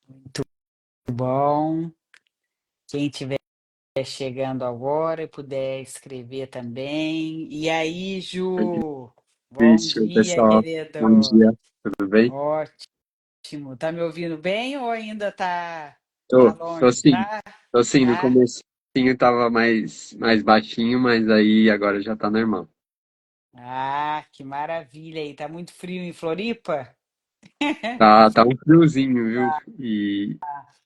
Muito bom. Quem estiver chegando agora e puder escrever também. E aí, Ju? Bom Vixe, dia, pessoal, bom querido. dia, tudo bem? Ótimo. Tá me ouvindo bem ou ainda tá Tô longe? sim, tô sim, no Tá? comecinho tava mais baixinho, mas aí agora já tá normal. Que maravilha aí. Tá muito frio em Floripa? Tá um friozinho, viu? E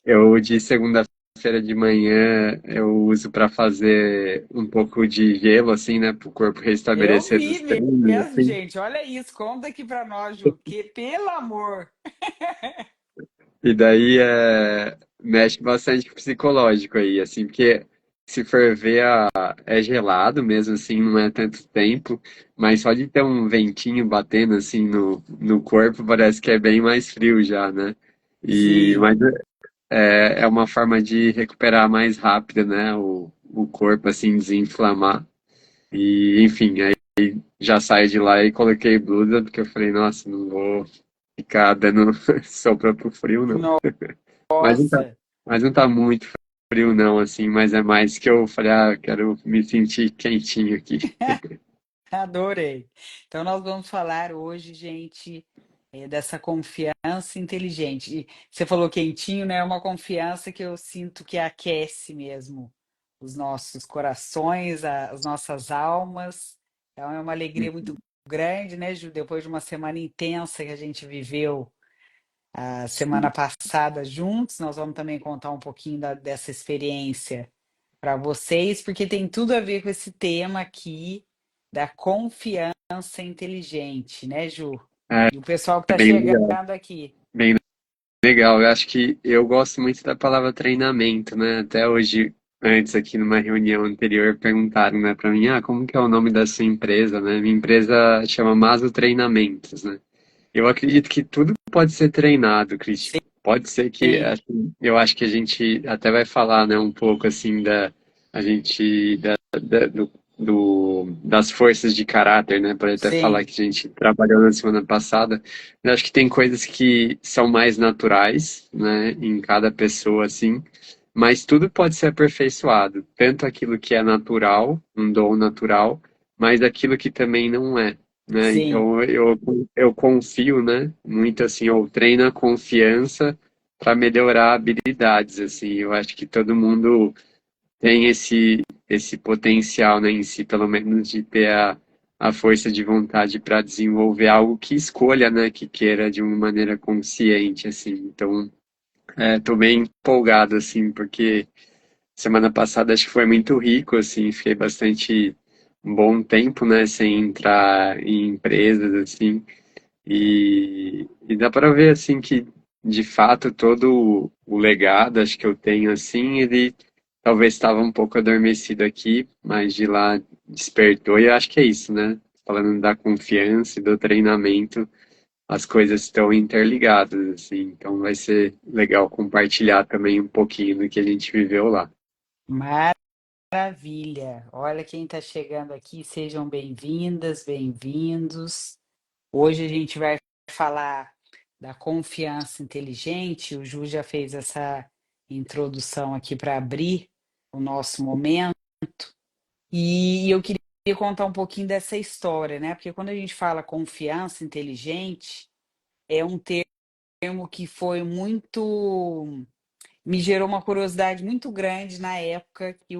eu de segunda-feira de manhã eu uso pra fazer um pouco de gelo, assim, né, pro corpo Eu restabelecer vi dos treinos, mesmo, assim. gente. Olha isso. Conta aqui pra nós, Ju. Que, pelo amor. E daí mexe bastante com o psicológico aí, assim, porque se for ver, é gelado mesmo, assim, não é tanto tempo, mas só de ter um ventinho batendo, assim, no corpo, parece que é bem mais frio já, né? Sim. Mas é uma forma de recuperar mais rápido, né, o corpo, assim, desinflamar. E, enfim, aí já saí de lá e coloquei blusa, porque eu falei, nossa, não vou ficar dando sopa pro frio, não. Mas não tá, Nossa. mas não tá muito frio não, assim, mas é mais que eu falei, quero me sentir quentinho aqui. Adorei. Então, nós vamos falar hoje, gente, dessa confiança inteligente. E você falou quentinho, né? É uma confiança que eu sinto que aquece mesmo os nossos corações, as nossas almas. Então, é uma alegria muito grande, né, Ju? Depois de uma semana intensa que a gente viveu a semana Sim. passada juntos, nós vamos também contar um pouquinho dessa experiência para vocês, porque tem tudo a ver com esse tema aqui da confiança inteligente, né, Ju? É E o pessoal que está bem legal, chegando aqui. bem legal. Eu acho que eu gosto muito da palavra treinamento, né? Até hoje, antes aqui numa reunião anterior, perguntaram, né, para mim, como que é o nome da sua empresa, né? Minha empresa chama Maso Treinamentos, né? Eu acredito que tudo pode ser treinado, Cristian. Pode ser que, Sim, eu acho que a gente até vai falar, né, um pouco assim a gente, das forças de caráter, né? Pode até falar sim, que a gente trabalhou na semana passada. Eu acho que tem coisas que são mais naturais, né, em cada pessoa, assim, mas tudo pode ser aperfeiçoado, tanto aquilo que é natural, um dom natural, mas aquilo que também não é, né? sim, Então eu confio, né? Muito assim, eu treino a confiança para melhorar habilidades, assim. Eu acho que todo mundo tem esse potencial, né, em si, pelo menos de ter a força de vontade para desenvolver algo que escolha, né, que queira de uma maneira consciente, assim. Então, tô bem empolgado, assim, porque semana passada acho que foi muito rico, assim, fiquei bastante um bom tempo, né, sem entrar em empresas, assim, e dá para ver, assim, que de fato todo o legado, acho que eu tenho, assim, ele talvez estava um pouco adormecido aqui, mas de lá despertou, e eu acho que é isso, né, falando da confiança e do treinamento, as coisas estão interligadas, assim, então vai ser legal compartilhar também um pouquinho do que a gente viveu lá. maravilha. Olha quem está chegando aqui, sejam bem-vindas, bem-vindos. Hoje a gente vai falar da confiança inteligente. O Ju já fez essa introdução aqui para abrir o nosso momento. E eu queria contar um pouquinho dessa história, né? Porque quando a gente fala confiança inteligente, é um termo que foi muito. Me gerou uma curiosidade muito grande na época que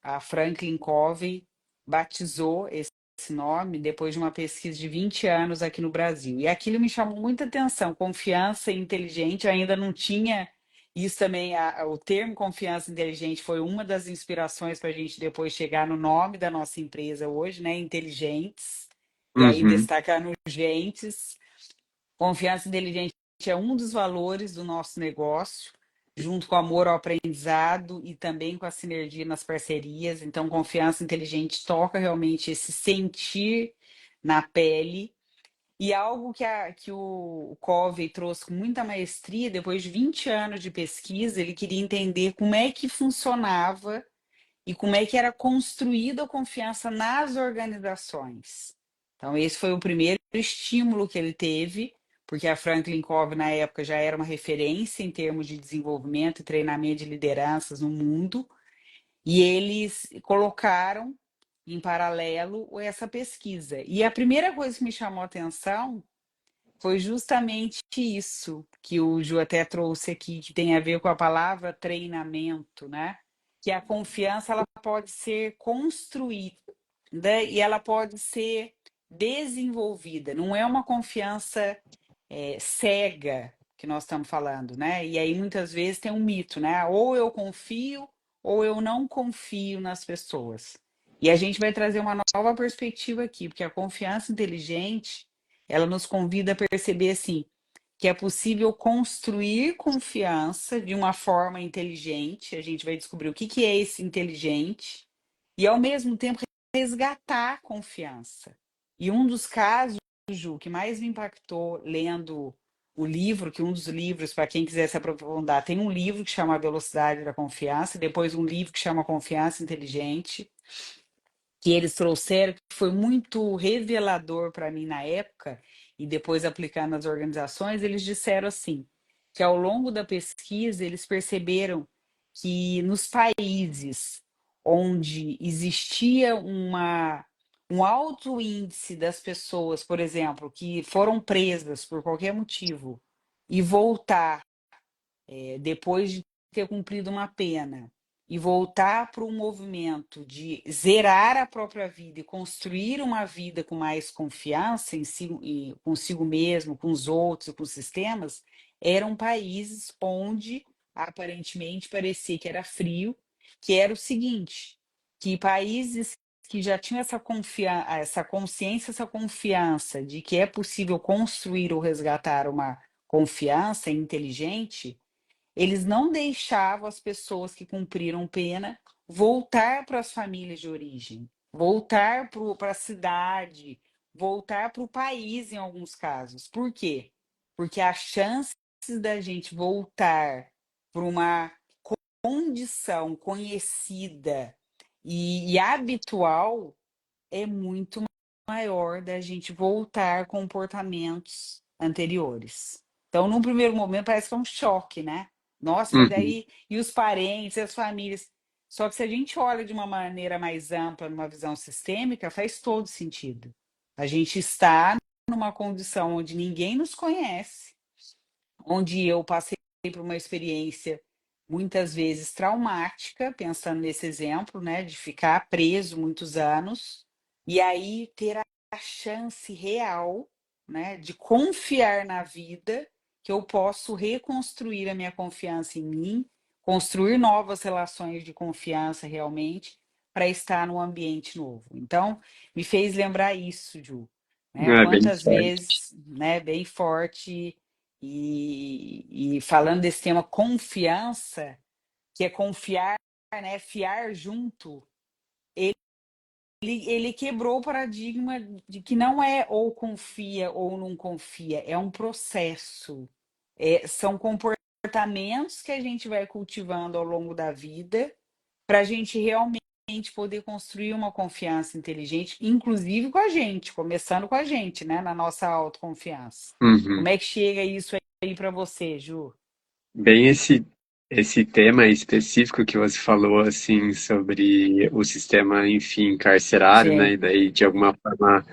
a Franklin Covey batizou esse nome, depois de uma pesquisa de 20 anos aqui no Brasil. E aquilo me chamou muita atenção. Confiança inteligente, eu ainda não tinha. Isso também, o termo confiança inteligente foi uma das inspirações para a gente depois chegar no nome da nossa empresa hoje, né? Inteligentes. E aí Uhum. destacar no Gentes. Confiança inteligente é um dos valores do nosso negócio, junto com o amor ao aprendizado e também com a sinergia nas parcerias. Então, confiança inteligente toca realmente esse sentir na pele. E algo que o Covey trouxe com muita maestria, depois de 20 anos de pesquisa, ele queria entender como é que funcionava e como é que era construída a confiança nas organizações. Então, esse foi o primeiro estímulo que ele teve porque a Franklin Covey na época já era uma referência em termos de desenvolvimento e treinamento de lideranças no mundo, e eles colocaram em paralelo essa pesquisa. E a primeira coisa que me chamou a atenção foi justamente isso que o Ju até trouxe aqui, que tem a ver com a palavra treinamento, né? Que a confiança ela pode ser construída e ela pode ser desenvolvida. Não é uma confiança cega que nós estamos falando, né? E aí muitas vezes tem um mito, né? Ou eu confio ou eu não confio nas pessoas. E a gente vai trazer uma nova perspectiva aqui, porque a confiança inteligente, ela nos convida a perceber assim, que é possível construir confiança de uma forma inteligente. A gente vai descobrir o que que é esse inteligente e ao mesmo tempo resgatar a confiança. E um dos casos, Ju, que mais me impactou lendo o livro, que um dos livros, para quem quiser se aprofundar, tem um livro que chama A Velocidade da Confiança, e depois um livro que chama Confiança Inteligente, que eles trouxeram, que foi muito revelador para mim na época, e depois aplicando nas organizações, eles disseram assim, que ao longo da pesquisa eles perceberam que nos países onde existia um alto índice das pessoas, por exemplo, que foram presas por qualquer motivo e voltar depois de ter cumprido uma pena e voltar para o movimento de zerar a própria vida e construir uma vida com mais confiança em si, consigo mesmo, com os outros, com os sistemas, eram países onde aparentemente parecia que era frio, que era o seguinte, que países que já tinham essa consciência, essa confiança de que é possível construir ou resgatar uma confiança inteligente, eles não deixavam as pessoas que cumpriram pena voltar para as famílias de origem, voltar para a cidade, voltar para o país em alguns casos. Por quê? Porque as chances da gente voltar para uma condição conhecida e habitual é muito maior da gente voltar a comportamentos anteriores. Então, num primeiro momento, parece que é um choque, né? Nossa, mas Uhum. daí, e os parentes, as famílias. Só que se a gente olha de uma maneira mais ampla, numa visão sistêmica, faz todo sentido. A gente está numa condição onde ninguém nos conhece, onde eu passei por uma experiência muitas vezes traumática, pensando nesse exemplo, né, de ficar preso muitos anos, e aí ter a chance real, né, de confiar na vida, que eu posso reconstruir a minha confiança em mim, construir novas relações de confiança realmente, para estar num ambiente novo. Então, me fez lembrar isso, Ju, né? É bem Quantas forte. vezes, né, bem forte e falando desse tema confiança, que é confiar, né, fiar junto, ele quebrou o paradigma de que não é ou confia ou não confia, é um processo. São comportamentos que a gente vai cultivando ao longo da vida para a gente realmente poder construir uma confiança inteligente, inclusive com a gente, começando com a gente, né, na nossa autoconfiança. Como Uhum. é que chega isso aí para você, Ju? Bem esse tema específico que você falou assim sobre o sistema, enfim, carcerário, né? Sim. E daí de alguma forma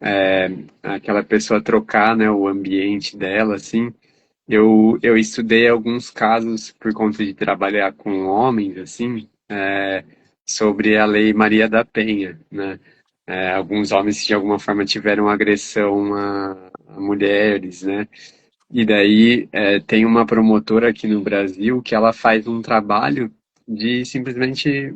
é, aquela pessoa trocar, né, o ambiente dela, assim. Eu estudei alguns casos por conta de trabalhar com homens, assim, sobre a Lei Maria da Penha, né? Alguns homens de alguma forma tiveram agressão a mulheres, né? E daí tem uma promotora aqui no Brasil que ela faz um trabalho de simplesmente,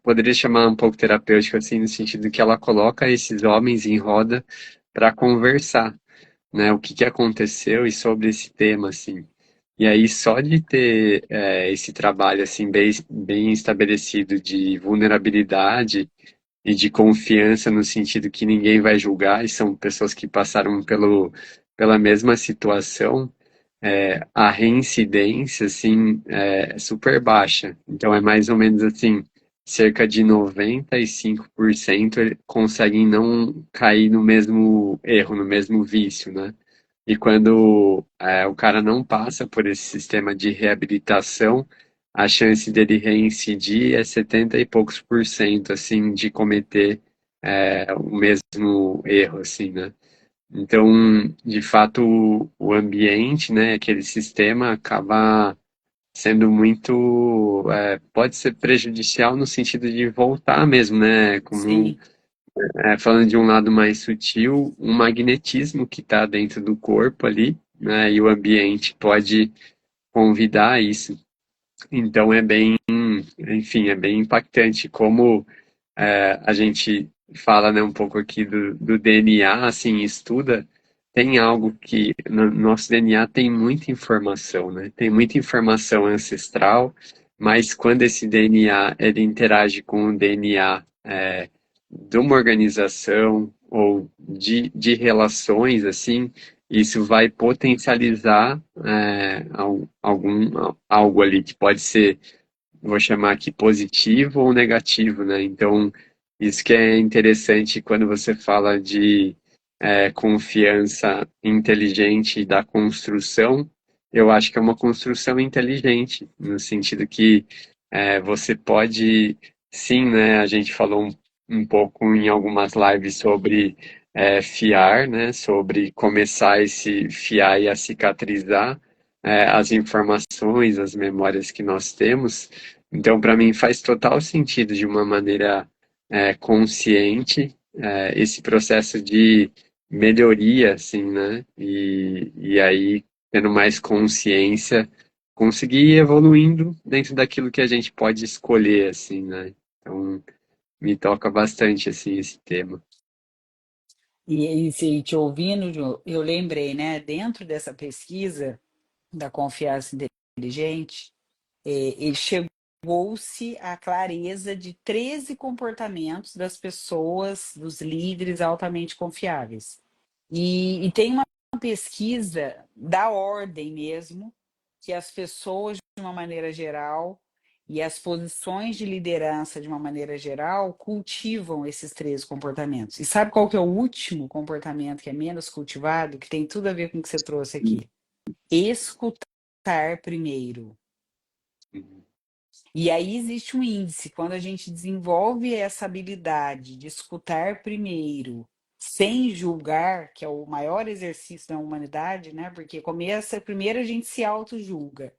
poderia chamar um pouco terapêutico, assim, no sentido que ela coloca esses homens em roda para conversar, né, o que que aconteceu e sobre esse tema, assim. E aí, só de ter esse trabalho, assim, bem estabelecido de vulnerabilidade e de confiança no sentido que ninguém vai julgar e são pessoas que passaram pela mesma situação, a reincidência, assim, é super baixa. Então, é mais ou menos assim, cerca de 95% conseguem não cair no mesmo erro, no mesmo vício, né? E quando o cara não passa por esse sistema de reabilitação, a chance dele reincidir é 70 e poucos por cento, assim, de cometer o mesmo erro, assim, né? Então, de fato, o ambiente, né, aquele sistema acaba sendo muito, pode ser prejudicial no sentido de voltar mesmo, né? Como, Sim, falando de um lado mais sutil, um magnetismo que está dentro do corpo ali, né? E o ambiente pode convidar a isso. Então é bem, enfim, é bem impactante como a gente fala, né, um pouco aqui do DNA, assim, estuda, tem algo que no nosso DNA tem muita informação, né? Tem muita informação ancestral, mas quando esse DNA ele interage com o DNA de uma organização ou de relações, assim, isso vai potencializar algo ali que pode ser, vou chamar aqui positivo ou negativo, né? Então, isso que é interessante quando você fala de confiança inteligente da construção, eu acho que é uma construção inteligente, no sentido que você pode, sim, né? A gente falou um pouco em algumas lives sobre fiar, né? Sobre começar a se fiar e a cicatrizar as informações, as memórias que nós temos. Então, para mim, faz total sentido, de uma maneira consciente, esse processo de melhoria, assim, né? E aí, tendo mais consciência, conseguir ir evoluindo dentro daquilo que a gente pode escolher, assim, né? Então, me toca bastante, assim, esse tema. e te ouvindo, Ju, eu lembrei, né, dentro dessa pesquisa da confiança inteligente, ele chegou-se à clareza de 13 comportamentos das pessoas, dos líderes altamente confiáveis. E tem uma pesquisa da ordem mesmo, que as pessoas, de uma maneira geral, e as posições de liderança, de uma maneira geral, cultivam esses 13 comportamentos. E sabe qual que é o último comportamento que é menos cultivado, que tem tudo a ver com o que você trouxe aqui? Escutar primeiro. E aí existe um índice, quando a gente desenvolve essa habilidade de escutar primeiro, sem julgar, que é o maior exercício da humanidade, né? Porque começa, primeiro a gente se auto-julga,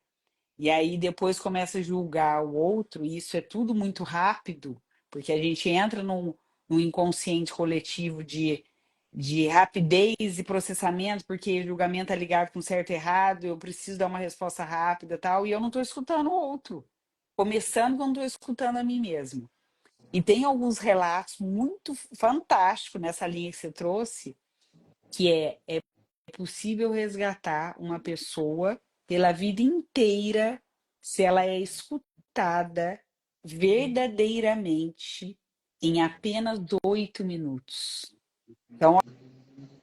e aí depois começa a julgar o outro, e isso é tudo muito rápido, porque a gente entra num inconsciente coletivo de rapidez e processamento, porque julgamento é ligado com certo e errado, eu preciso dar uma resposta rápida e tal, e eu não estou escutando o outro. Começando quando estou escutando a mim mesmo. E tem alguns relatos muito fantásticos nessa linha que você trouxe, que é possível resgatar uma pessoa pela vida inteira se ela é escutada verdadeiramente em apenas 8 minutos. Então,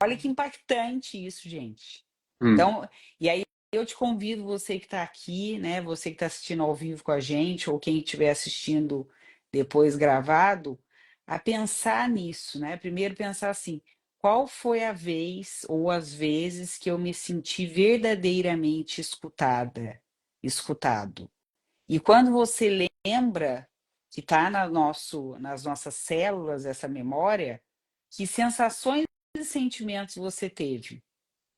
olha que impactante isso, gente. Hum, Então, e aí eu te convido, você que está aqui, né? Você que está assistindo ao vivo com a gente, ou quem estiver assistindo depois gravado, a pensar nisso, né? Primeiro pensar assim, qual foi a vez ou as vezes que eu me senti verdadeiramente escutada, escutado? E quando você lembra que está nas nossas células essa memória, que sensações e sentimentos você teve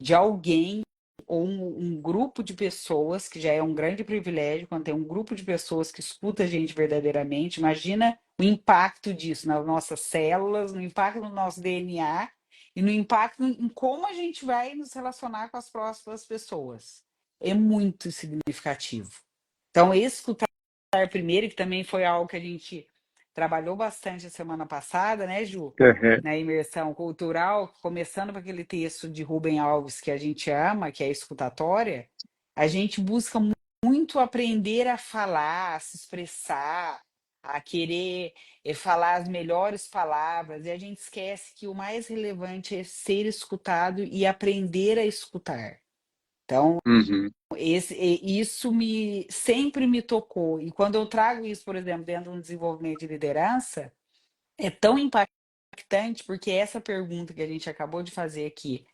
de alguém ou um grupo de pessoas, que já é um grande privilégio, quando tem um grupo de pessoas que escuta a gente verdadeiramente, imagina o impacto disso nas nossas células, no impacto no nosso DNA e no impacto em como a gente vai nos relacionar com as próximas pessoas. É muito significativo. Então, escutar primeiro, que também foi algo que a gente trabalhou bastante a semana passada, né, Ju? uhum, Na imersão cultural, começando com aquele texto de Rubem Alves que a gente ama, que é a escutatória, a gente busca muito aprender a falar, a se expressar, a querer falar as melhores palavras, e a gente esquece que o mais relevante é ser escutado e aprender a escutar. Então, uhum, isso sempre me tocou. E quando eu trago isso, por exemplo, dentro do desenvolvimento de liderança, é tão impactante porque essa pergunta que a gente acabou de fazer aqui,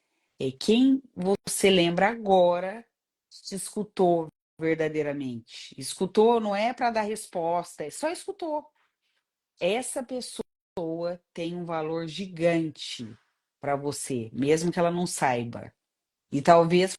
É quem você lembra agora te escutou verdadeiramente. Escutou não é para dar resposta, é só escutou. Essa pessoa tem um valor gigante para você, mesmo que ela não saiba. E talvez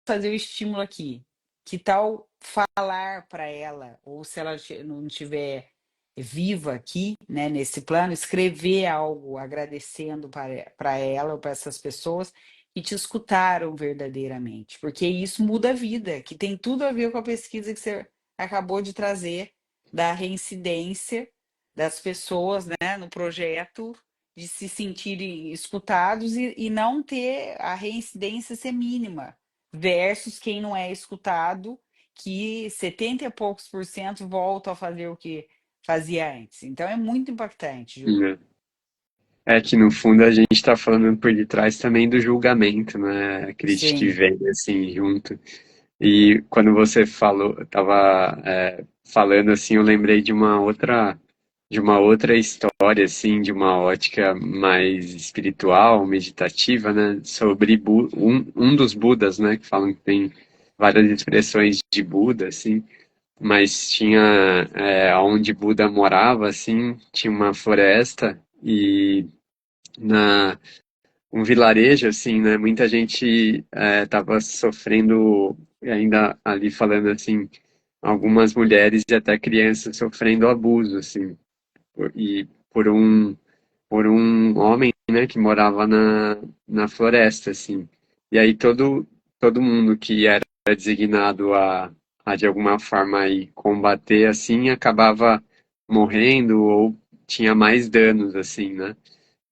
fazer o estímulo aqui. Que tal falar para ela, ou se ela não estiver viva aqui, né, nesse plano, escrever algo agradecendo para ela ou para essas pessoas que te escutaram verdadeiramente, porque isso muda a vida, que tem tudo a ver com a pesquisa que você acabou de trazer da reincidência das pessoas, né, no projeto de se sentirem escutados e não ter a reincidência ser mínima versus quem não é escutado, que 70 e poucos por cento voltam a fazer o que fazia antes. Então é muito impactante, Ju. Né? É que no fundo a gente está falando por detrás também do julgamento, né? A crítica que Sim, vem assim junto. E quando você falou, estava falando assim, eu lembrei de uma outra história assim, de uma ótica mais espiritual, meditativa, né? Sobre um dos Budas, né? Que falam que tem várias expressões de Buda, assim, mas tinha onde Buda morava, assim, tinha uma floresta e na um vilarejo, assim, né? Muita gente estava sofrendo, ainda ali falando assim, algumas mulheres e até crianças sofrendo abuso, assim, e por um homem, né, que morava na floresta, assim. E aí todo mundo que era designado a de alguma forma aí combater, assim, acabava morrendo ou tinha mais danos, assim, né?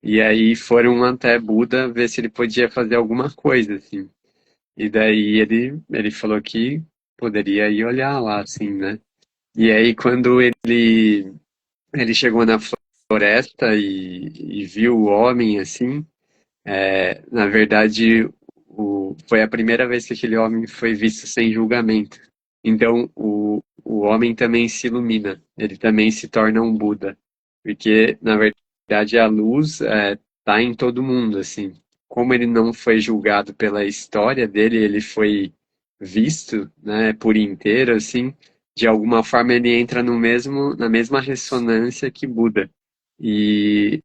E aí foram até Buda ver se ele podia fazer alguma coisa, assim. E daí ele falou que poderia ir olhar lá, assim, né? E aí quando ele chegou na floresta e viu o homem, assim, na verdade foi a primeira vez que aquele homem foi visto sem julgamento. Então o homem também se ilumina, ele também se torna um Buda, porque na verdade a luz está em todo mundo, assim. Como ele não foi julgado pela história dele, ele foi visto, né, por inteiro, assim. De alguma forma ele entra no mesmo na mesma ressonância que Buda. E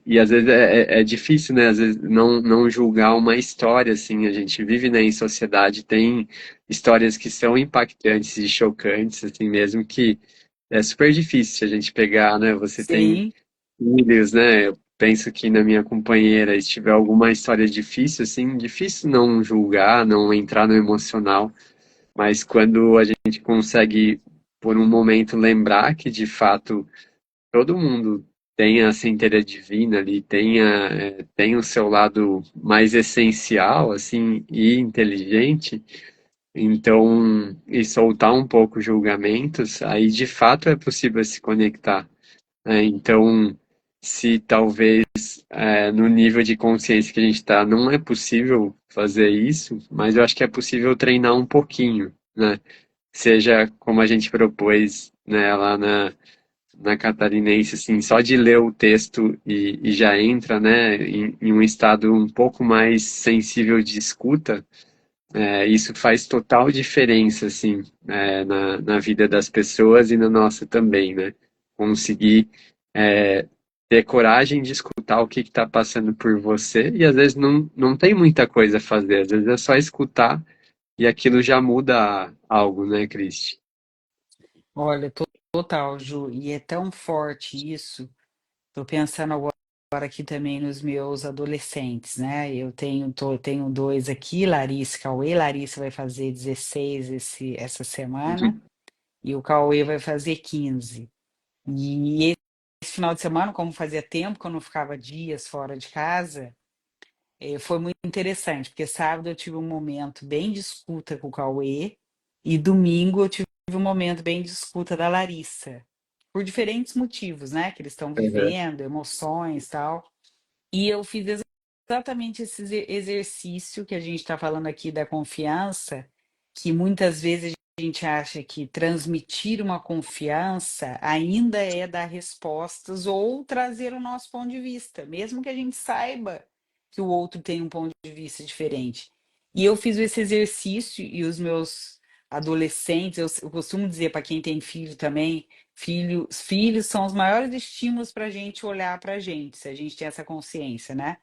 e às vezes é difícil, né? Às vezes não julgar uma história, assim. A gente vive, né, em sociedade, tem histórias que são impactantes e chocantes, assim mesmo, que é super difícil a gente pegar, né? Você tem sim, filhos, né? Eu penso que na minha companheira, se tiver alguma história difícil, assim, difícil não julgar, não entrar no emocional, mas quando a gente consegue, por um momento, lembrar que de fato todo mundo tem a centelha divina ali, tem o seu lado mais essencial, assim, e inteligente, então, e soltar um pouco os julgamentos, aí de fato é possível se conectar, né? Então, se talvez no nível de consciência que a gente está, não é possível fazer isso, mas eu acho que é possível treinar um pouquinho, né? Seja como a gente propôs, né, lá na Catarinense, assim, só de ler o texto e já entra, né, em um estado um pouco mais sensível de escuta, isso faz total diferença, assim, na vida das pessoas e na nossa também, né? Conseguir ter coragem de escutar o que está passando por você e às vezes não tem muita coisa a fazer, às vezes é só escutar e aquilo já muda algo, né, Cristi? olha, total, Ju, e é tão forte isso. Estou pensando agora aqui também nos meus adolescentes, né? Tenho dois aqui, Larissa e Cauê. Larissa vai fazer 16 essa semana Uhum. e o Cauê vai fazer 15. E esse final de semana, como fazia tempo que eu não ficava dias fora de casa, foi muito interessante, porque sábado eu tive um momento bem de escuta com o Cauê e domingo eu tive um momento bem de escuta da Larissa, por diferentes motivos, né? Que eles estão Uhum. vivendo, emoções e tal. E eu fiz exatamente esse exercício que a gente está falando aqui da confiança, que muitas vezes a gente acha que transmitir uma confiança ainda é dar respostas ou trazer o nosso ponto de vista, mesmo que a gente saiba que o outro tem um ponto de vista diferente. E eu fiz esse exercício e os meus adolescentes, eu costumo dizer para quem tem filho também, filhos são os maiores estímulos para a gente olhar para a gente, se a gente tem essa consciência, né?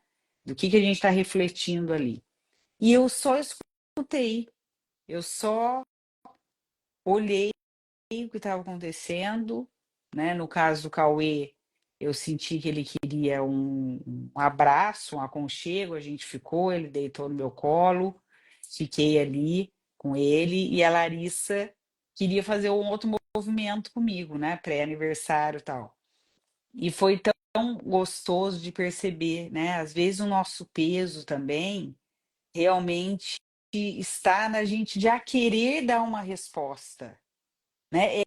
Do que a gente está refletindo ali. E eu só escutei, eu só olhei o que estava acontecendo, né? No caso do Cauê, eu senti que ele queria um abraço, um aconchego, a gente ficou, ele deitou no meu colo, fiquei ali com ele, e a Larissa queria fazer um outro movimento comigo, né? Pré-aniversário e tal. E foi tão gostoso de perceber, né? Às vezes o nosso peso também realmente está na gente já querer dar uma resposta, né?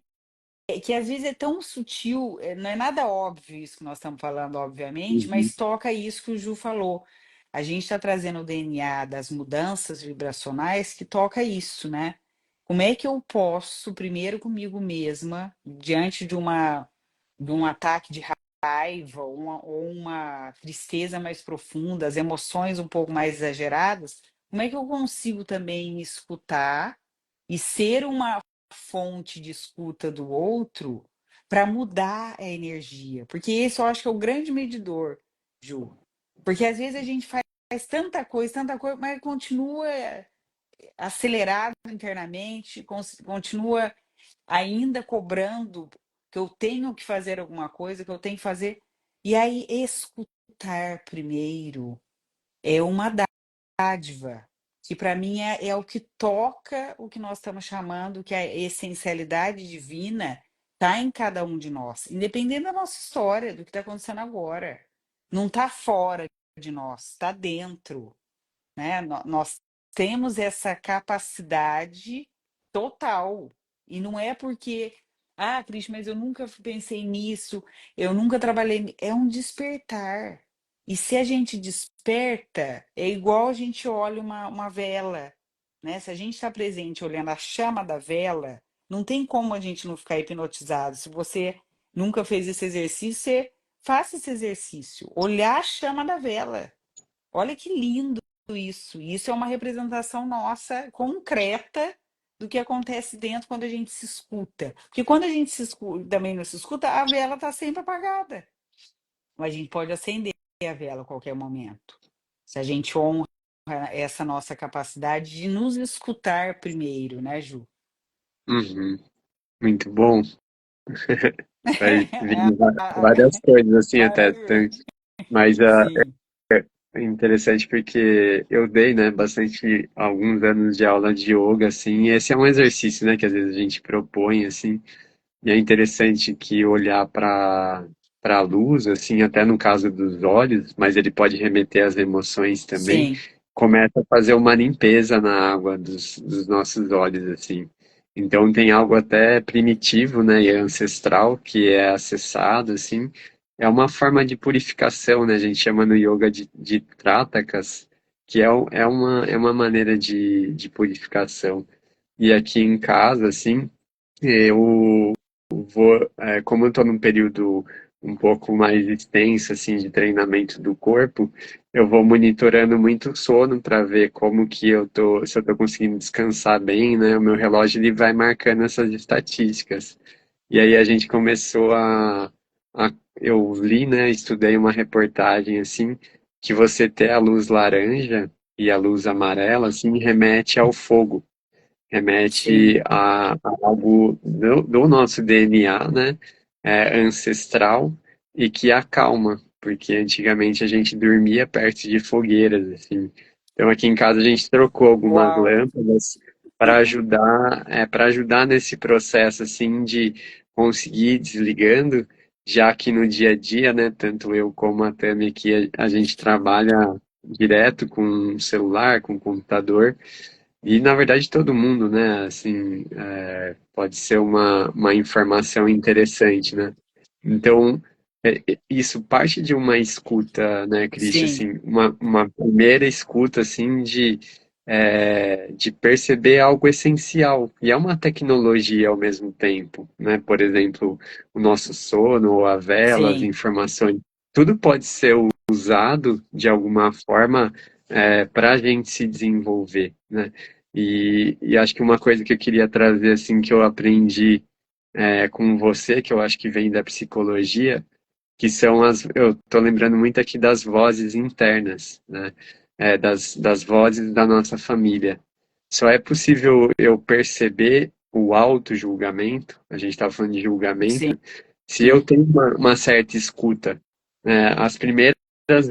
Que às vezes é tão sutil, não é nada óbvio isso que nós estamos falando, obviamente, Uhum. mas toca isso que o Ju falou. A gente está trazendo o DNA das mudanças vibracionais que toca isso, né? Como é que eu posso, primeiro comigo mesma, diante de um ataque de raiva ou uma tristeza mais profunda, as emoções um pouco mais exageradas, como é que eu consigo também me escutar e ser uma fonte de escuta do outro para mudar a energia? Porque esse eu acho que é o grande medidor, Ju. Porque às vezes a gente faz tanta coisa, mas continua acelerado internamente, continua ainda cobrando que eu tenho que fazer alguma coisa, que eu tenho que fazer. E aí, escutar primeiro é uma dádiva, que para mim é o que toca o que nós estamos chamando, que a essencialidade divina está em cada um de nós, independente da nossa história, do que está acontecendo agora. Não está fora de nós, está dentro, né? Nós temos essa capacidade total. E não é porque, ah, Cris, mas eu nunca pensei nisso, eu nunca trabalhei. É um despertar. E se a gente desperta, é igual a gente olha uma vela, né? Se a gente está presente olhando a chama da vela, não tem como a gente não ficar hipnotizado. Se você nunca fez esse exercício, você faça esse exercício. Olhar a chama da vela. Olha que lindo isso. Isso é uma representação nossa concreta do que acontece dentro quando a gente se escuta. Porque quando a gente se escuta, também não se escuta, a vela está sempre apagada. Mas a gente pode acender a vela a qualquer momento. Se a gente honra essa nossa capacidade de nos escutar primeiro, né, Ju? Uhum. Muito bom. Vai vir Ah, várias coisas assim até, maravilhoso. mas Sim, é interessante porque eu dei, né, bastante alguns anos de aula de yoga assim, e esse é um exercício, né, que às vezes a gente propõe assim, e é interessante que olhar para a luz, assim, até no caso dos olhos, mas ele pode remeter às emoções também, sim, começa a fazer uma limpeza na água dos nossos olhos, assim. Então tem algo até primitivo, né, e ancestral que é acessado, assim. É uma forma de purificação, né? A gente chama no yoga de tratakas, que é uma maneira de purificação. E aqui em casa, assim, eu vou, como eu estou num período um pouco mais extenso assim de treinamento do corpo, eu vou monitorando muito o sono para ver como que eu tô, se eu estou conseguindo descansar bem, né? O meu relógio ele vai marcando essas estatísticas. E aí a gente começou a eu li, né, estudei uma reportagem assim que você ter a luz laranja e a luz amarela assim remete ao fogo, remete sim. a algo do nosso DNA, né, ancestral e que acalma, porque antigamente a gente dormia perto de fogueiras, assim. Então aqui em casa a gente trocou algumas Uau. lâmpadas para ajudar nesse processo assim de conseguir ir desligando, já que no dia a dia, né, tanto eu como a Tami aqui, a gente trabalha direto com o celular, com o computador, e na verdade todo mundo, né? Assim, pode ser uma informação interessante, né? Então, isso parte de uma escuta, né, Cristian? Sim, Assim, uma primeira escuta, assim, de perceber algo essencial. E é uma tecnologia ao mesmo tempo, né? Por exemplo, o nosso sono, ou a vela, as sim. informações. tudo pode ser usado de alguma forma para a gente se desenvolver, né? E acho que uma coisa que eu queria trazer, assim, que eu aprendi com você, que eu acho que vem da psicologia, que são eu tô lembrando muito aqui das vozes internas, né? Das vozes da nossa família. Só é possível eu perceber o auto-julgamento, a gente estava falando de Sim, julgamento, se eu tenho uma certa escuta. As primeiras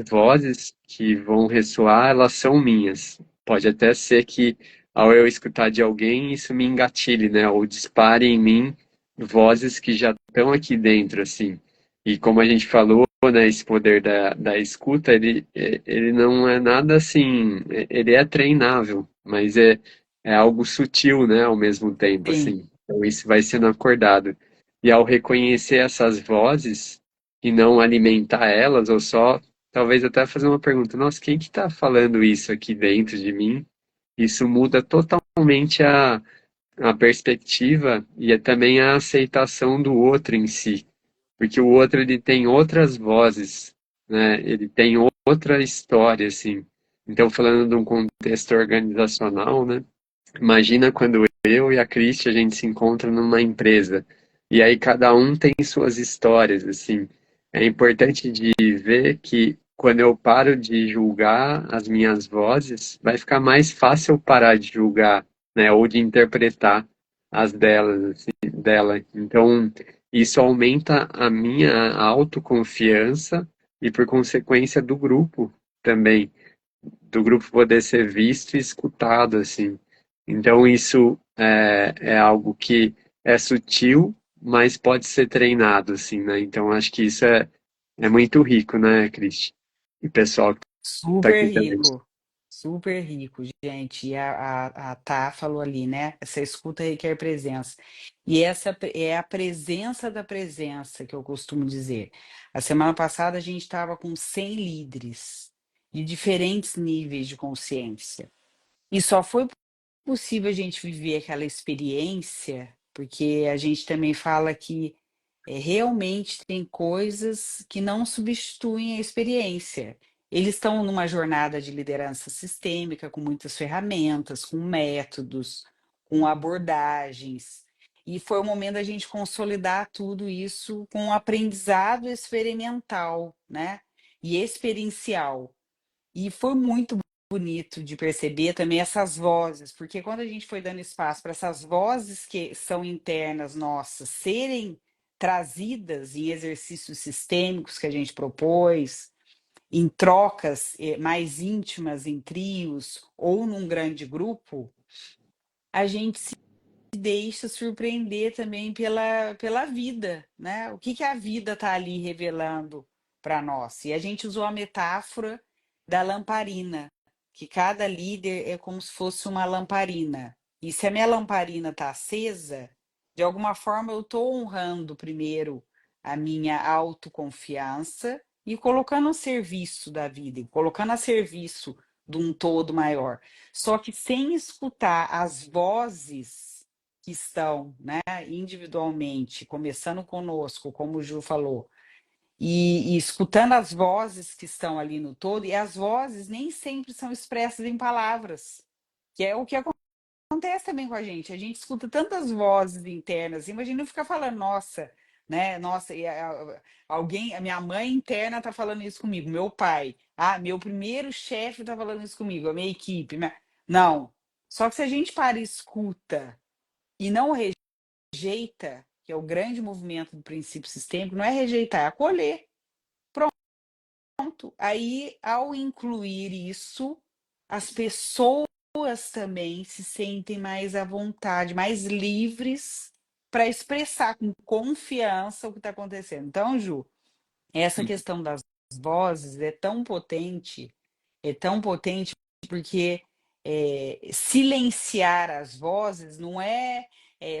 vozes que vão ressoar, elas são minhas. Pode até ser que ao eu escutar de alguém, isso me engatilhe, né? Ou dispare em mim vozes que já estão aqui dentro, assim. E como a gente falou, né, esse poder da escuta, ele não é nada assim, ele é treinável, mas é algo sutil, né, ao mesmo tempo, sim. assim. Então isso vai sendo acordado. E ao reconhecer essas vozes e não alimentar elas, ou só, talvez até fazer uma pergunta, nossa, quem que está falando isso aqui dentro de mim? Isso muda totalmente a perspectiva e também a aceitação do outro em si, porque o outro ele tem outras vozes, né? Ele tem outra história, assim. Então, falando de um contexto organizacional, né? Imagina quando eu e a Cristi a gente se encontra numa empresa e aí cada um tem suas histórias, assim. É importante de ver que quando eu paro de julgar as minhas vozes, vai ficar mais fácil eu parar de julgar, né, ou de interpretar as delas, assim, dela. Então, isso aumenta a minha autoconfiança e, por consequência, do grupo também, do grupo poder ser visto e escutado, assim. Então, isso é algo que é sutil, mas pode ser treinado, assim, né? Então, acho que isso é muito rico, né, Cristi? E pessoal que tá Super aqui também. rico, super rico, gente. E a Tá falou ali, né? Essa escuta requer presença. E essa é a presença da presença que eu costumo dizer. A semana passada a gente estava com 100 líderes de diferentes níveis de consciência. E só foi possível a gente viver aquela experiência, porque a gente também fala que realmente tem coisas que não substituem a experiência. Eles estão numa jornada de liderança sistêmica, com muitas ferramentas, com métodos, com abordagens. E foi o momento da gente consolidar tudo isso com um aprendizado experimental, né? E experiencial. E foi muito bonito de perceber também essas vozes, porque quando a gente foi dando espaço para essas vozes que são internas nossas serem trazidas em exercícios sistêmicos que a gente propôs, em trocas mais íntimas em trios ou num grande grupo, a gente se deixa surpreender também pela vida, né? O que, que a vida está ali revelando para nós? E a gente usou a metáfora da lamparina, que cada líder é como se fosse uma lamparina. E se a minha lamparina está acesa, de alguma forma eu estou honrando primeiro a minha autoconfiança e colocando a serviço da vida, e colocando a serviço de um todo maior. Só que sem escutar as vozes que estão, né, individualmente, começando conosco, como o Ju falou, e escutando as vozes que estão ali no todo, e as vozes nem sempre são expressas em palavras, que é o que acontece também com a gente. A gente escuta tantas vozes internas, imagina eu ficar falando, nossa, né, nossa, alguém, a minha mãe interna tá falando isso comigo, meu pai, meu primeiro chefe tá falando isso comigo, a minha equipe, não. Só que se a gente para e escuta e não rejeita, que é o grande movimento do princípio sistêmico, não é rejeitar, é acolher. Pronto. Aí, ao incluir isso, as pessoas também se sentem mais à vontade, mais livres para expressar com confiança o que está acontecendo. Então, Ju, essa questão das vozes é tão potente porque silenciar as vozes não é,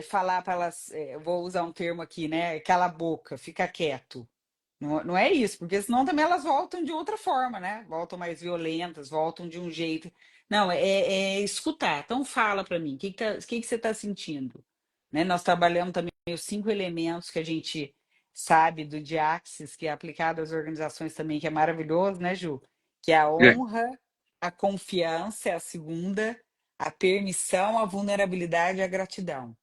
falar para elas, vou usar um termo aqui, né? Cala a boca, fica quieto. Não, não é isso, porque senão também elas voltam de outra forma, né? Voltam mais violentas, voltam de um jeito. Não, é escutar. Então fala para mim, o que que você está sentindo? Né? Nós trabalhamos também os 5 elementos que a gente sabe do Diaxis, que é aplicado às organizações também, que é maravilhoso, né, Ju? Que é a É, honra, a confiança é a segunda, a permissão, a vulnerabilidade e a gratidão.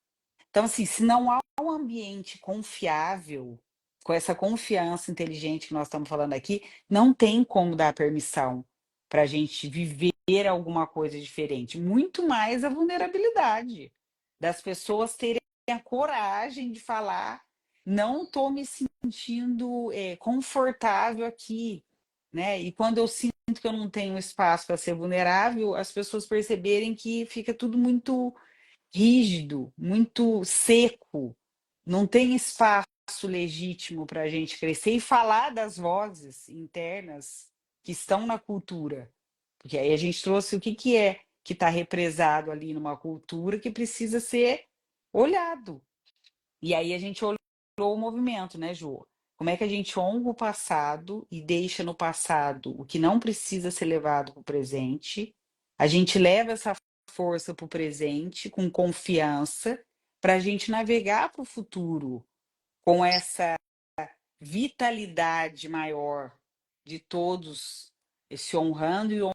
Então, assim, se não há um ambiente confiável, com essa confiança inteligente que nós estamos falando aqui, não tem como dar permissão para a gente viver alguma coisa diferente. Muito mais a vulnerabilidade das pessoas terem a coragem de falar, não estou me sentindo confortável aqui, né? E quando eu sinto que eu não tenho espaço para ser vulnerável, as pessoas perceberem que fica tudo muito rígido, muito seco, não tem espaço legítimo para a gente crescer e falar das vozes internas que estão na cultura. Porque aí a gente trouxe o que, que é que está represado ali numa cultura que precisa ser olhado. E aí a gente olhou o movimento, né, Ju? Como é que a gente honra o passado e deixa no passado o que não precisa ser levado para o presente? A gente leva essa força para o presente com confiança para a gente navegar para o futuro com essa vitalidade maior de todos, esse honrando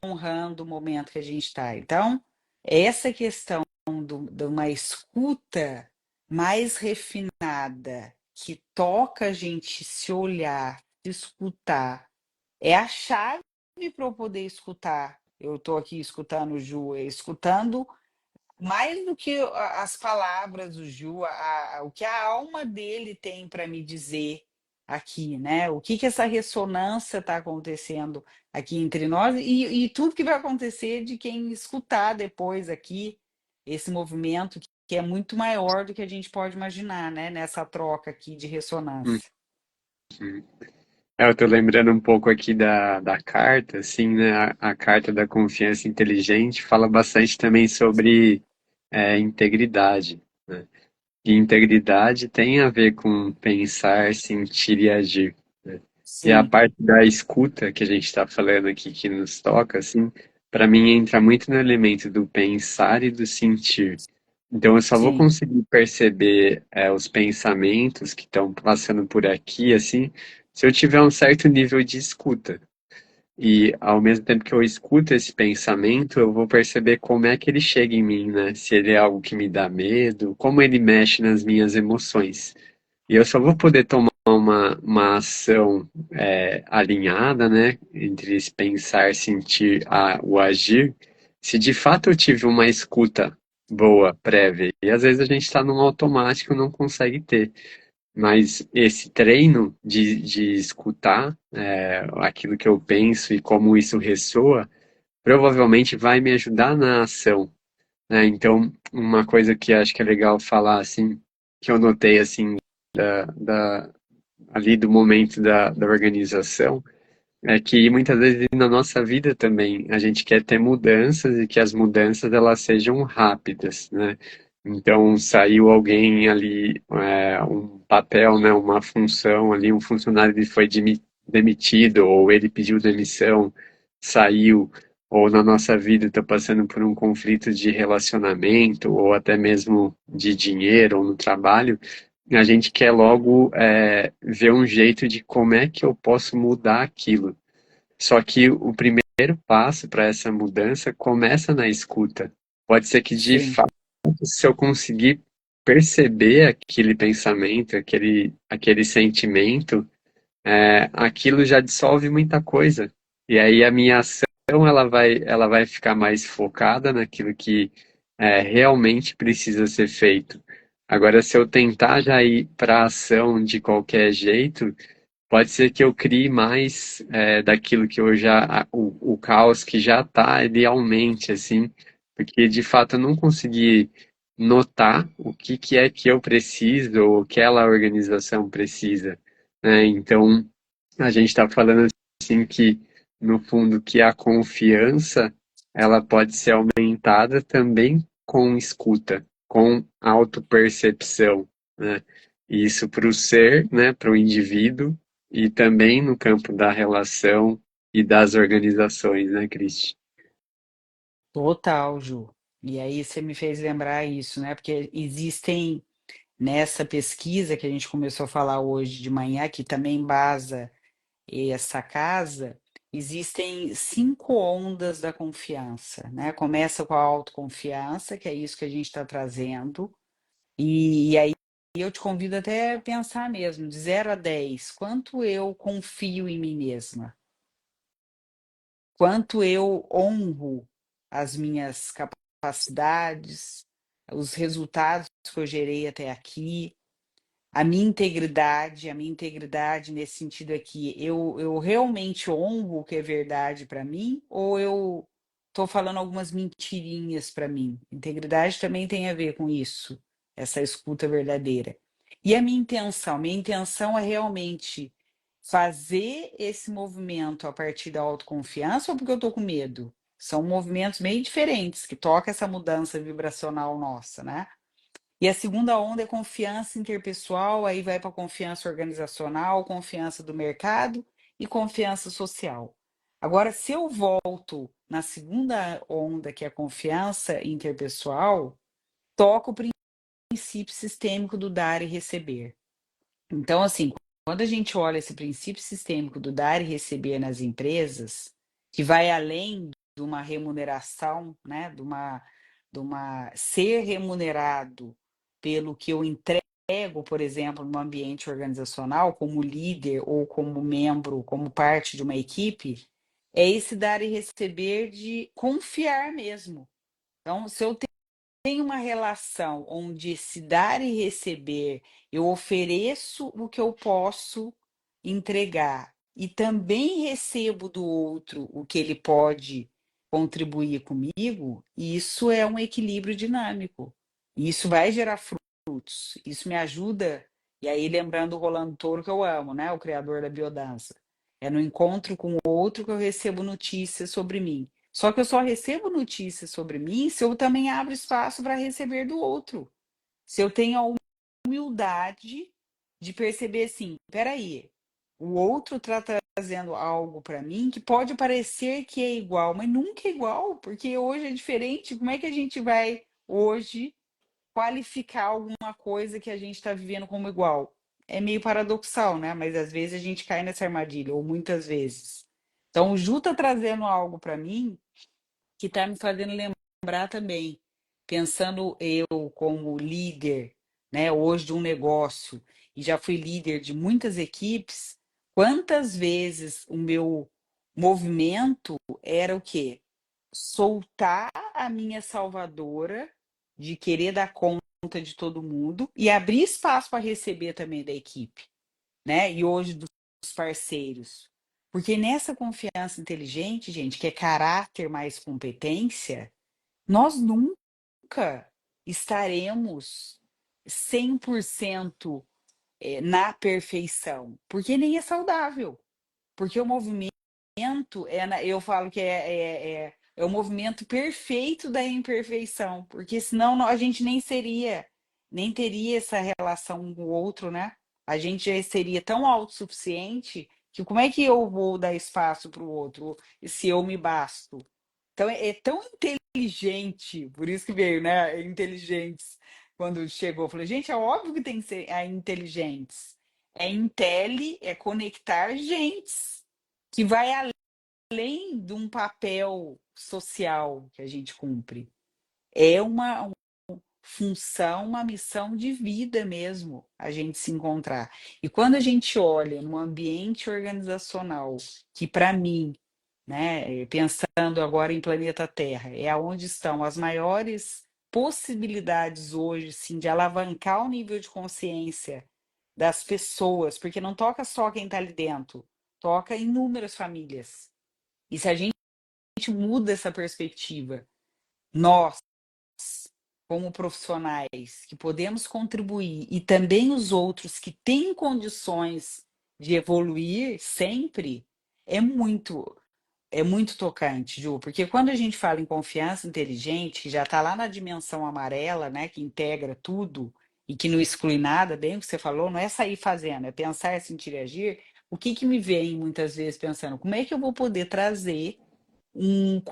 o momento que a gente está. Então, essa questão de uma escuta mais refinada, que toca a gente se olhar, se escutar, é a chave para eu poder escutar. Eu estou aqui escutando o Ju, escutando mais do que as palavras do Ju, o que a alma dele tem para me dizer aqui, né? O que que essa ressonância está acontecendo aqui entre nós e tudo que vai acontecer de quem escutar depois aqui esse movimento que é muito maior do que a gente pode imaginar, né? Nessa troca aqui de hum, ressonância. hum. Eu tô lembrando um pouco aqui da carta, assim, né? A carta da confiança inteligente fala bastante também sobre integridade, né? E integridade tem a ver com pensar, sentir e agir, né? E a Sim, parte da escuta que a gente está falando aqui, que nos toca, assim, para mim entra muito no elemento do pensar e do sentir. Então eu só vou sim, conseguir perceber os pensamentos que estão passando por aqui, assim, se eu tiver um certo nível de escuta. E ao mesmo tempo que eu escuto esse pensamento, eu vou perceber como é que ele chega em mim, né? Se ele é algo que me dá medo, como ele mexe nas minhas emoções. E eu só vou poder tomar uma ação alinhada, né? Entre esse pensar, sentir, o agir, se de fato eu tive uma escuta boa, prévia. E às vezes a gente está num automático e não consegue ter. Mas esse treino de escutar aquilo que eu penso e como isso ressoa, provavelmente vai me ajudar na ação, né? Então, uma coisa que acho que é legal falar, assim, que eu notei, assim, da, ali do momento da organização, é que muitas vezes na nossa vida também a gente quer ter mudanças e que as mudanças elas sejam rápidas, né? Então saiu alguém ali, um papel, né, uma função ali, um funcionário ele foi demitido ou ele pediu demissão, saiu, ou na nossa vida está passando por um conflito de relacionamento ou até mesmo de dinheiro ou no trabalho, a gente quer logo ver um jeito de como é que eu posso mudar aquilo. Só que o primeiro passo para essa mudança começa na escuta. Pode ser que de sim. fato, se eu conseguir perceber aquele pensamento, aquele sentimento, aquilo já dissolve muita coisa. E aí a minha ação ela vai ficar mais focada naquilo que realmente precisa ser feito. Agora, se eu tentar já ir para a ação de qualquer jeito, pode ser que eu crie mais daquilo que eu já, o caos que já está, ele aumente, assim, porque de fato eu não consegui notar o que que é que eu preciso ou aquela organização precisa, né? Então, a gente está falando assim que, no fundo, que a confiança, ela pode ser aumentada também com escuta, com autopercepção, né? Isso para o ser, né, para o indivíduo, e também no campo da relação e das organizações, né, Cristi? Total, Ju. E aí você me fez lembrar isso, né? Porque existem. nessa pesquisa que a gente começou a falar hoje de manhã, que também embasa essa casa, existem 5 ondas da confiança, né? Começa com a autoconfiança, que é isso que a gente está trazendo, e aí eu te convido até a pensar mesmo, de 0 a 10, quanto eu confio em mim mesma? Quanto eu honro as minhas capacidades, os resultados que eu gerei até aqui, a minha integridade nesse sentido aqui, eu realmente honro o que é verdade para mim, ou eu estou falando algumas mentirinhas para mim? Integridade também tem a ver com isso, essa escuta verdadeira. E a minha intenção é realmente fazer esse movimento a partir da autoconfiança ou porque eu estou com medo? São movimentos meio diferentes que tocam essa mudança vibracional nossa, né? E a segunda onda é confiança interpessoal, aí vai para confiança organizacional, confiança do mercado e confiança social. Agora, se eu volto na segunda onda, que é a confiança interpessoal, toco o princípio sistêmico do dar e receber. Então, assim, quando a gente olha esse princípio sistêmico do dar e receber nas empresas, que vai além de uma remuneração, né, de uma ser remunerado pelo que eu entrego, por exemplo, no ambiente organizacional, como líder ou como membro, como parte de uma equipe, é esse dar e receber de confiar mesmo. Então, se eu tem uma relação onde se dar e receber, eu ofereço o que eu posso entregar e também recebo do outro o que ele pode contribuir comigo, isso é um equilíbrio dinâmico. E isso vai gerar frutos. Isso me ajuda. E aí, lembrando o Rolando Toro, que eu amo, né? O criador da biodança. É no encontro com o outro que eu recebo notícias sobre mim. Só que eu só recebo notícias sobre mim se eu também abro espaço para receber do outro. Se eu tenho a humildade de perceber assim, peraí, o outro está trazendo algo para mim que pode parecer que é igual, mas nunca é igual, porque hoje é diferente. Como é que a gente vai hoje qualificar alguma coisa que a gente está vivendo como igual? É meio paradoxal, né? Mas às vezes a gente cai nessa armadilha, ou muitas vezes. Então, o Ju está trazendo algo para mim que está me fazendo lembrar também, pensando eu como líder, né, hoje de um negócio, e já fui líder de muitas equipes, quantas vezes o meu movimento era o quê? Soltar a minha salvadora, de querer dar conta de todo mundo e abrir espaço para receber também da equipe, né? E hoje dos parceiros. Porque nessa confiança inteligente, gente, que é caráter mais competência, nós nunca estaremos 100% na perfeição, porque nem é saudável. Porque o movimento eu falo que é o movimento perfeito da imperfeição, porque senão a gente nem teria essa relação com o outro, né? A gente já seria tão autossuficiente que como é que eu vou dar espaço para o outro se eu me basto? Então é tão inteligente, por isso que veio, né? Inteligentes. Quando chegou, eu falei, gente, é óbvio que tem que ser inteligentes. É é conectar gentes, que vai além de um papel social que a gente cumpre. É uma função, uma missão de vida mesmo, a gente se encontrar. E quando a gente olha no ambiente organizacional, que para mim, né, pensando agora em planeta Terra, é aonde estão as maiores possibilidades hoje, sim, de alavancar o nível de consciência das pessoas, porque não toca só quem está ali dentro, toca inúmeras famílias. E se a gente muda essa perspectiva, nós, como profissionais, que podemos contribuir, e também os outros que têm condições de evoluir sempre, é muito, é muito tocante, Ju, porque quando a gente fala em confiança inteligente, que já está lá na dimensão amarela, né, que integra tudo e que não exclui nada, bem o que você falou, não é sair fazendo, é pensar, sentir e agir. O que que me vem muitas vezes pensando, como é que eu vou poder trazer um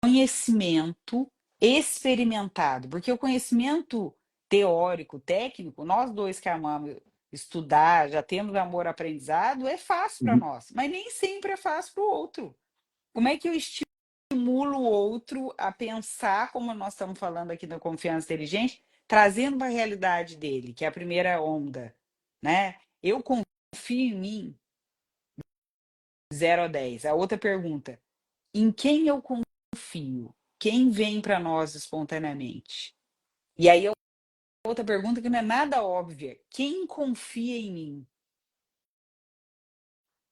conhecimento experimentado, porque o conhecimento teórico, técnico, nós dois que amamos estudar, já temos amor-aprendizado, é fácil para Uhum. nós, mas nem sempre é fácil para o outro. Como é que eu estimulo o outro a pensar, como nós estamos falando aqui da confiança inteligente, trazendo para a realidade dele, que é a primeira onda, né? Eu confio em mim, 0 a 10. A outra pergunta, em quem eu confio? Quem vem para nós espontaneamente? E aí a outra pergunta que não é nada óbvia, quem confia em mim?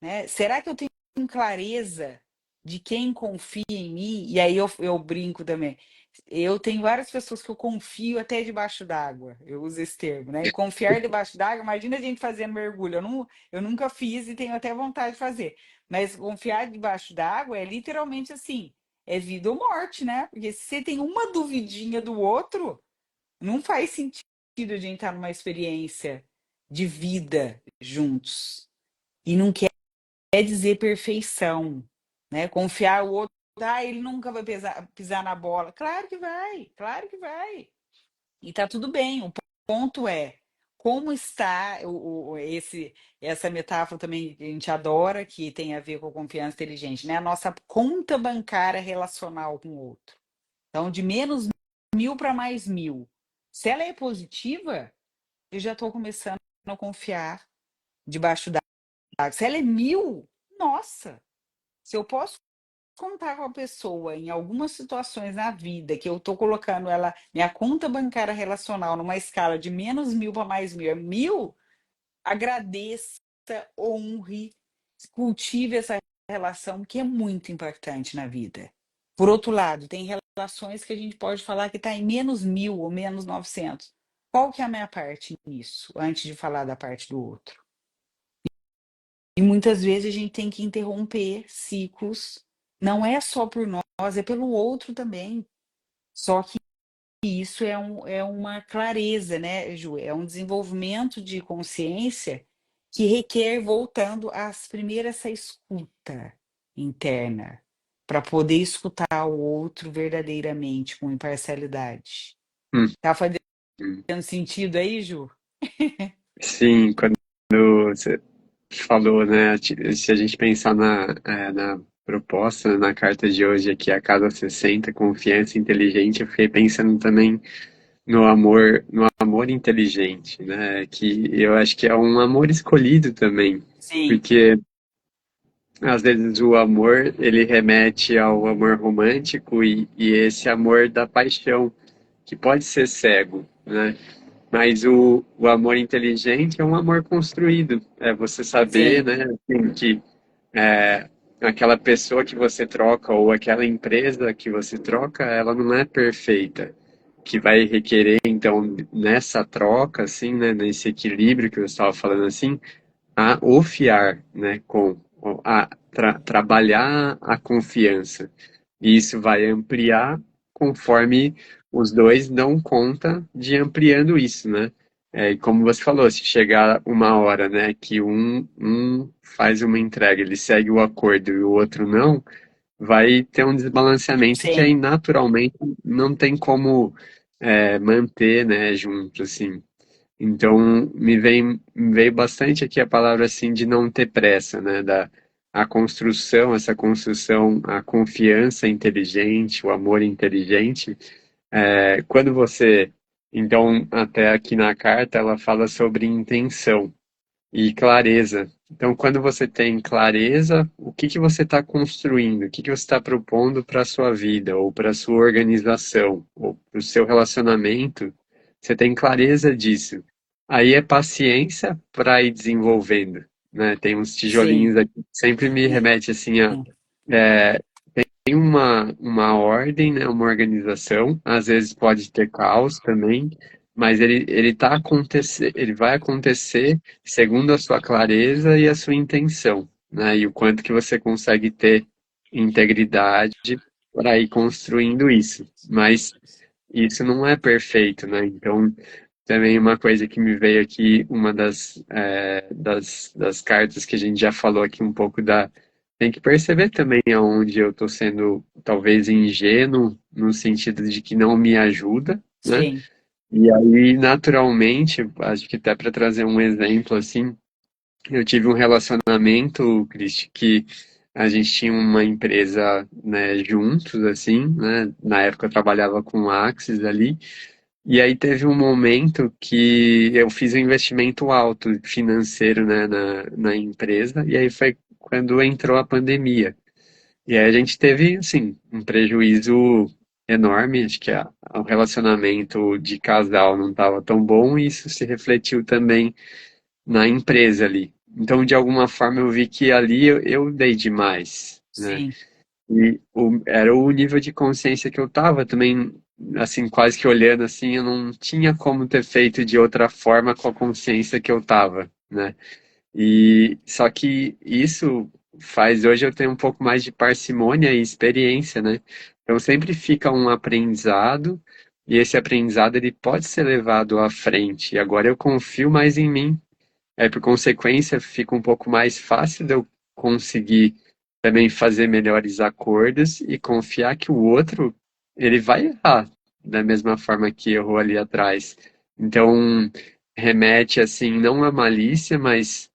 Né? Será que eu tenho clareza de quem confia em mim? E aí eu brinco também. Eu tenho várias pessoas que eu confio até debaixo d'água. Eu uso esse termo, né? E confiar debaixo d'água, imagina a gente fazendo mergulho. Eu nunca fiz e tenho até vontade de fazer. Mas confiar debaixo d'água é literalmente assim, é vida ou morte, né? Porque se você tem uma duvidinha do outro, não faz sentido a gente estar numa experiência de vida juntos. E não quer dizer perfeição, né? Confiar o outro, ele nunca vai pisar na bola. Claro que vai, claro que vai. E tá tudo bem. O ponto é como está essa metáfora também que a gente adora, que tem a ver com a confiança inteligente, né? A nossa conta bancária relacional com o outro. Então, de -1000 para +1000. Se ela é positiva, eu já estou começando a confiar debaixo d'água. Se ela é 1000, nossa, se eu posso contar com a pessoa em algumas situações na vida que eu estou colocando ela, minha conta bancária relacional, numa escala de -1000 para +1000, é 1000, agradeça, honre, cultive essa relação que é muito importante na vida. Por outro lado, tem relações que a gente pode falar que está em -1000 ou -900. Qual que é a minha parte nisso, antes de falar da parte do outro? E muitas vezes a gente tem que interromper ciclos, não é só por nós, é pelo outro também. Só que isso é uma clareza, né, Ju? É um desenvolvimento de consciência que requer, voltando às primeiras, essa escuta interna, para poder escutar o outro verdadeiramente, com imparcialidade. Tá fazendo Uhum. sentido aí, Ju? Sim, quando você falou, né? Se a gente pensar na proposta, né, na carta de hoje aqui, a cada 60, confiança inteligente, eu fiquei pensando também no amor inteligente, né? Que eu acho que é um amor escolhido também, Sim, porque às vezes o amor ele remete ao amor romântico e esse amor da paixão, que pode ser cego, né? Mas o amor inteligente é um amor construído. É você saber, sim, né, assim, que é, aquela pessoa que você troca ou aquela empresa que você troca, ela não é perfeita. Que vai requerer, então, nessa troca, assim, né, nesse equilíbrio que eu estava falando, assim, a ofiar, né, trabalhar a confiança. E isso vai ampliar conforme os dois dão conta de ampliando isso, né? E como você falou, se chegar uma hora, né, que um faz uma entrega, ele segue o acordo e o outro não, vai ter um desbalanceamento que aí sim, naturalmente não tem como manter, né, junto, assim. Então, me veio bastante aqui a palavra assim de não ter pressa, né? A construção, essa construção, a confiança inteligente, o amor inteligente. Quando você, então, até aqui na carta, ela fala sobre intenção e clareza. Então, quando você tem clareza, o que que você está construindo, o que que você está propondo para a sua vida, ou para a sua organização, ou para o seu relacionamento, você tem clareza disso. Aí é paciência para ir desenvolvendo, né? Tem uns sim. tijolinhos aqui que sempre me remete assim a é, tem uma ordem, né, uma organização, às vezes pode ter caos também, mas ele vai acontecer segundo a sua clareza e a sua intenção, né, e o quanto que você consegue ter integridade para ir construindo isso. Mas isso não é perfeito, né? Então, também uma coisa que me veio aqui, uma das cartas que a gente já falou aqui um pouco tem que perceber também aonde eu estou sendo talvez ingênuo, no sentido de que não me ajuda, né? Sim, E aí, naturalmente, acho que até para trazer um exemplo assim, eu tive um relacionamento, Cristi, que a gente tinha uma empresa, né, juntos, assim, né? Na época eu trabalhava com Axis ali, e aí teve um momento que eu fiz um investimento alto financeiro, né, na empresa, e aí foi quando entrou a pandemia. E aí a gente teve, assim, um prejuízo enorme, acho que o relacionamento de casal não estava tão bom, e isso se refletiu também na empresa ali. Então, de alguma forma, eu vi que ali eu dei demais, né? Sim. E era o nível de consciência que eu tava também, assim, quase que olhando assim, eu não tinha como ter feito de outra forma com a consciência que eu tava, né? E só que isso faz hoje eu ter um pouco mais de parcimônia e experiência, né? Então sempre fica um aprendizado e esse aprendizado ele pode ser levado à frente. E agora eu confio mais em mim. Por consequência, fica um pouco mais fácil de eu conseguir também fazer melhores acordos e confiar que o outro ele vai errar da mesma forma que errou ali atrás. Então, remete assim, não à malícia, mas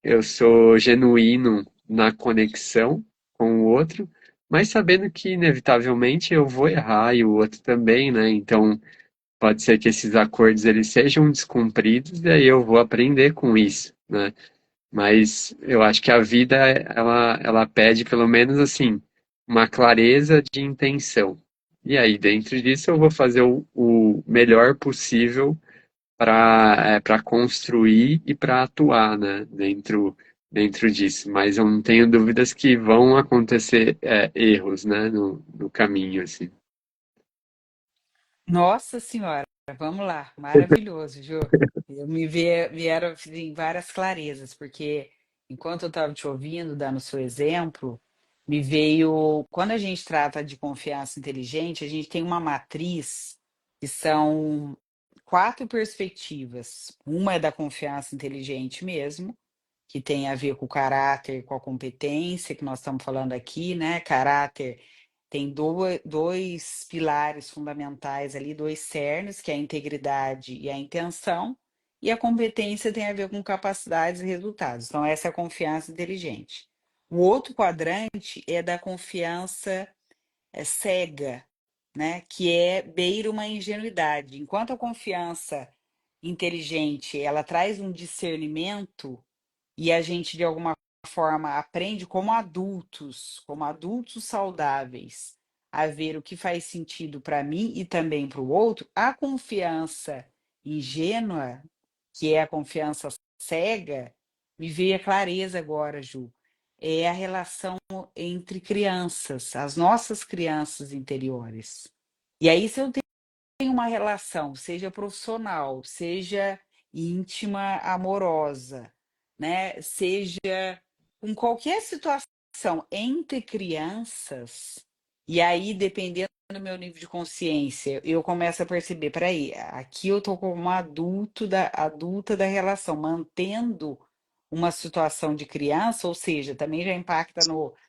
eu sou genuíno na conexão com o outro, mas sabendo que inevitavelmente eu vou errar e o outro também, né? Então, pode ser que esses acordos eles sejam descumpridos e aí eu vou aprender com isso, né? Mas eu acho que a vida ela pede pelo menos assim uma clareza de intenção. E aí dentro disso eu vou fazer o melhor possível para construir e para atuar, né? Dentro disso. Mas eu não tenho dúvidas que vão acontecer erros, né? No caminho assim. Nossa Senhora, vamos lá, maravilhoso, Jô. Vieram assim, várias clarezas, porque enquanto eu estava te ouvindo, dando o seu exemplo, me veio. Quando a gente trata de confiança inteligente, a gente tem uma matriz que são quatro perspectivas. Uma é da confiança inteligente mesmo, que tem a ver com o caráter, com a competência, que nós estamos falando aqui, né? Caráter tem dois pilares fundamentais ali, dois cernes, que é a integridade e a intenção, e a competência tem a ver com capacidades e resultados. Então, essa é a confiança inteligente. O outro quadrante é da confiança cega, né? Que é beira uma ingenuidade. Enquanto a confiança inteligente, ela traz um discernimento e a gente, de alguma forma, aprende como adultos saudáveis, a ver o que faz sentido para mim e também para o outro, a confiança ingênua, que é a confiança cega, me veio a clareza agora, Ju. É a relação entre crianças, as nossas crianças interiores. E aí, se eu tenho uma relação, seja profissional, seja íntima, amorosa, né? Seja com qualquer situação entre crianças, e aí, dependendo do meu nível de consciência, eu começo a perceber, peraí, aqui eu tô como uma adulta da relação, mantendo uma situação de criança, ou seja, também já impacta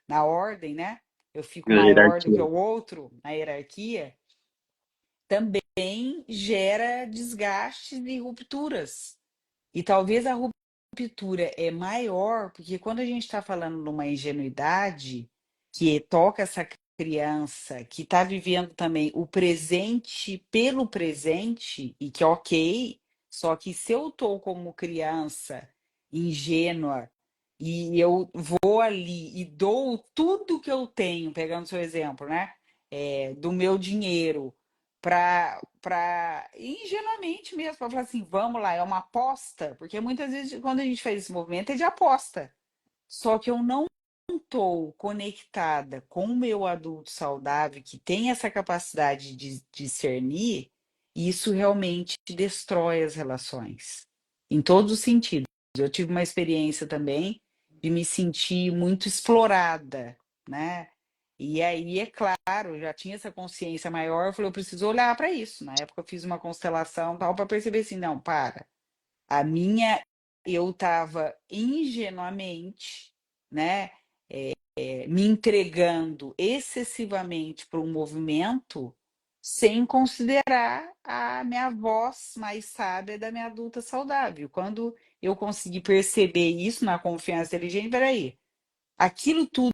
na ordem, né? Eu fico Na maior do que hierarquia. o outro na hierarquia, também gera desgastes e rupturas. E talvez a ruptura é maior, porque quando a gente está falando numa ingenuidade que toca essa criança que está vivendo também o presente pelo presente, e que é ok, só que se eu estou como criança ingênua e eu vou ali e dou tudo que eu tenho, pegando seu exemplo, né? Do meu dinheiro para ingenuamente mesmo, para falar assim, vamos lá, é uma aposta, porque muitas vezes quando a gente faz esse movimento é de aposta. Só que eu não estou conectada com o meu adulto saudável que tem essa capacidade de discernir, e isso realmente destrói as relações, em todos os sentidos. Eu tive uma experiência também de me sentir muito explorada, né? E aí, é claro, eu já tinha essa consciência maior, eu falei, eu preciso olhar para isso. Na época eu fiz uma constelação tal para perceber assim, não, para. A minha, eu estava ingenuamente, né, me entregando excessivamente para um movimento sem considerar a minha voz mais sábia da minha adulta saudável. Quando eu consegui perceber isso na confiança inteligente, peraí, aquilo tudo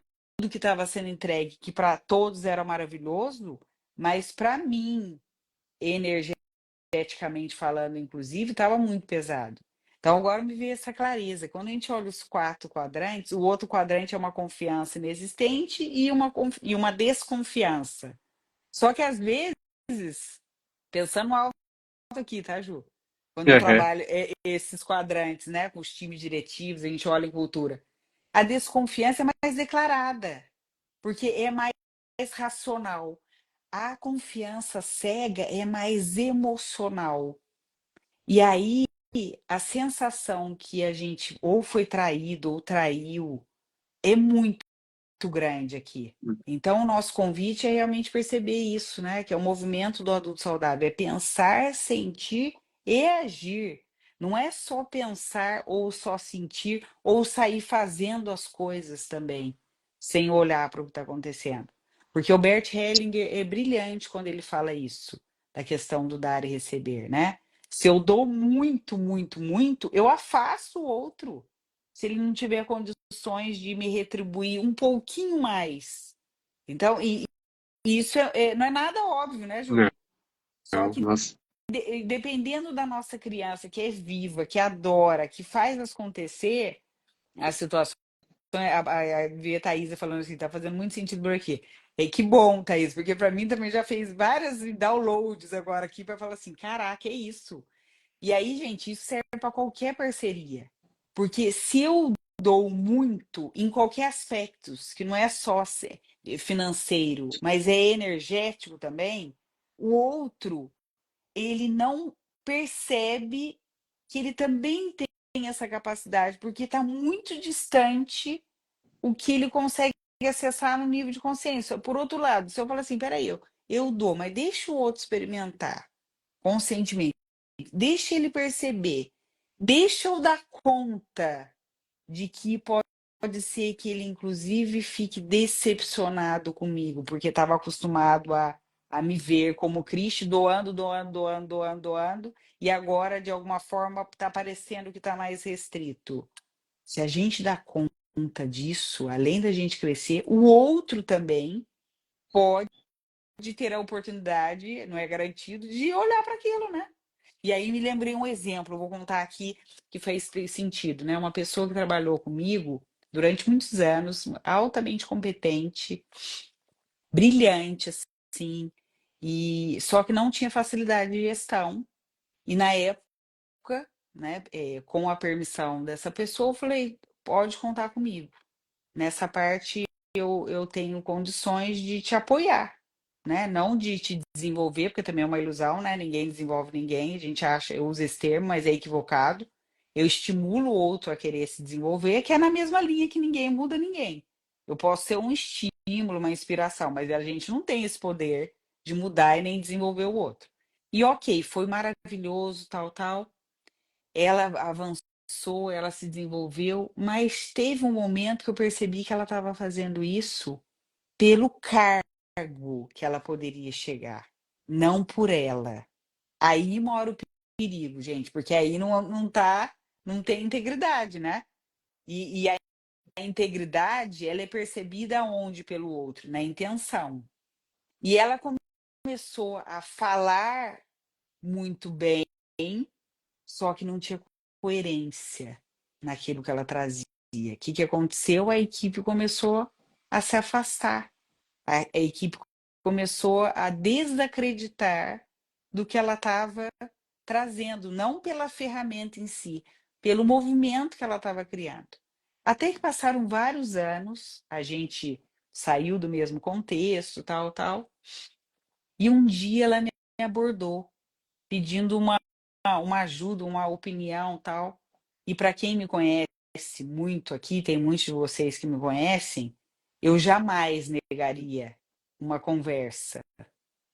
que estava sendo entregue, que para todos era maravilhoso, mas para mim, energeticamente falando, inclusive, estava muito pesado. Então agora me veio essa clareza. Quando a gente olha os 4 quadrantes, o outro quadrante é uma confiança inexistente e uma desconfiança. Só que às vezes, pensando alto aqui, tá, Ju? Quando eu Aham. trabalho esses quadrantes, né, com os times diretivos, a gente olha em cultura. A desconfiança é mais declarada, porque é mais racional. A confiança cega é mais emocional. E aí, a sensação que a gente ou foi traído ou traiu é muito grande aqui. Então, o nosso convite é realmente perceber isso, né? Que é o movimento do adulto saudável, é pensar, sentir e agir. Não é só pensar ou só sentir ou sair fazendo as coisas também, sem olhar para o que está acontecendo. Porque o Bert Hellinger é brilhante quando ele fala isso, da questão do dar e receber, né? Se eu dou muito, muito, muito, eu afasto o outro. Se ele não tiver condições de me retribuir um pouquinho mais. Então, e isso não é nada óbvio, né, Ju? Não, Só que nossa. dependendo da nossa criança, que é viva, que adora, que faz acontecer, as situações. A Thaisa falando assim, tá fazendo muito sentido por aqui. E que bom, Thaís, porque para mim também já fez várias downloads agora aqui para falar assim: caraca, é isso. E aí, gente, isso serve para qualquer parceria. Porque se eu dou muito em qualquer aspecto, que não é só financeiro, mas é energético também, o outro, ele não percebe que ele também tem essa capacidade, porque está muito distante o que ele consegue acessar no nível de consciência. Por outro lado, se eu falar assim, peraí, eu dou, mas deixa o outro experimentar conscientemente. Deixa ele perceber. Deixa eu dar conta de que pode ser que ele, inclusive, fique decepcionado comigo, porque estava acostumado a me ver como Cristo, doando, doando, doando, doando, doando, e agora, de alguma forma, está parecendo que está mais restrito. Se a gente dá conta disso, além da gente crescer, o outro também pode ter a oportunidade, não é garantido, de olhar para aquilo, né? E aí me lembrei um exemplo, vou contar aqui que fez sentido, né? Uma pessoa que trabalhou comigo durante muitos anos, altamente competente, brilhante, assim, e só que não tinha facilidade de gestão. E na época, né, com a permissão dessa pessoa, eu falei, pode contar comigo. Nessa parte eu tenho condições de te apoiar, né? Não de te desenvolver, porque também é uma ilusão, né? Ninguém desenvolve ninguém, a gente acha, eu uso esse termo, mas é equivocado. Eu estimulo o outro a querer se desenvolver, que é na mesma linha que ninguém muda ninguém. Eu posso ser um estímulo, uma inspiração, mas a gente não tem esse poder de mudar e nem desenvolver o outro. E ok, foi maravilhoso, tal, tal. Ela avançou, ela se desenvolveu, mas teve um momento que eu percebi que ela estava fazendo isso pelo cargo que ela poderia chegar, não por ela. Aí mora o perigo, gente, porque aí não tá, não tem integridade, né? E a integridade, ela é percebida onde pelo outro? Na intenção. E ela começou a falar muito bem, só que não tinha coerência naquilo que ela trazia. O que que aconteceu? A equipe começou a se afastar. A equipe começou a desacreditar do que ela estava trazendo, não pela ferramenta em si, pelo movimento que ela estava criando. Até que passaram vários anos, a gente saiu do mesmo contexto, tal, tal, e um dia ela me abordou pedindo uma ajuda, uma opinião, tal. E para quem me conhece muito aqui, tem muitos de vocês que me conhecem, eu jamais negaria uma conversa.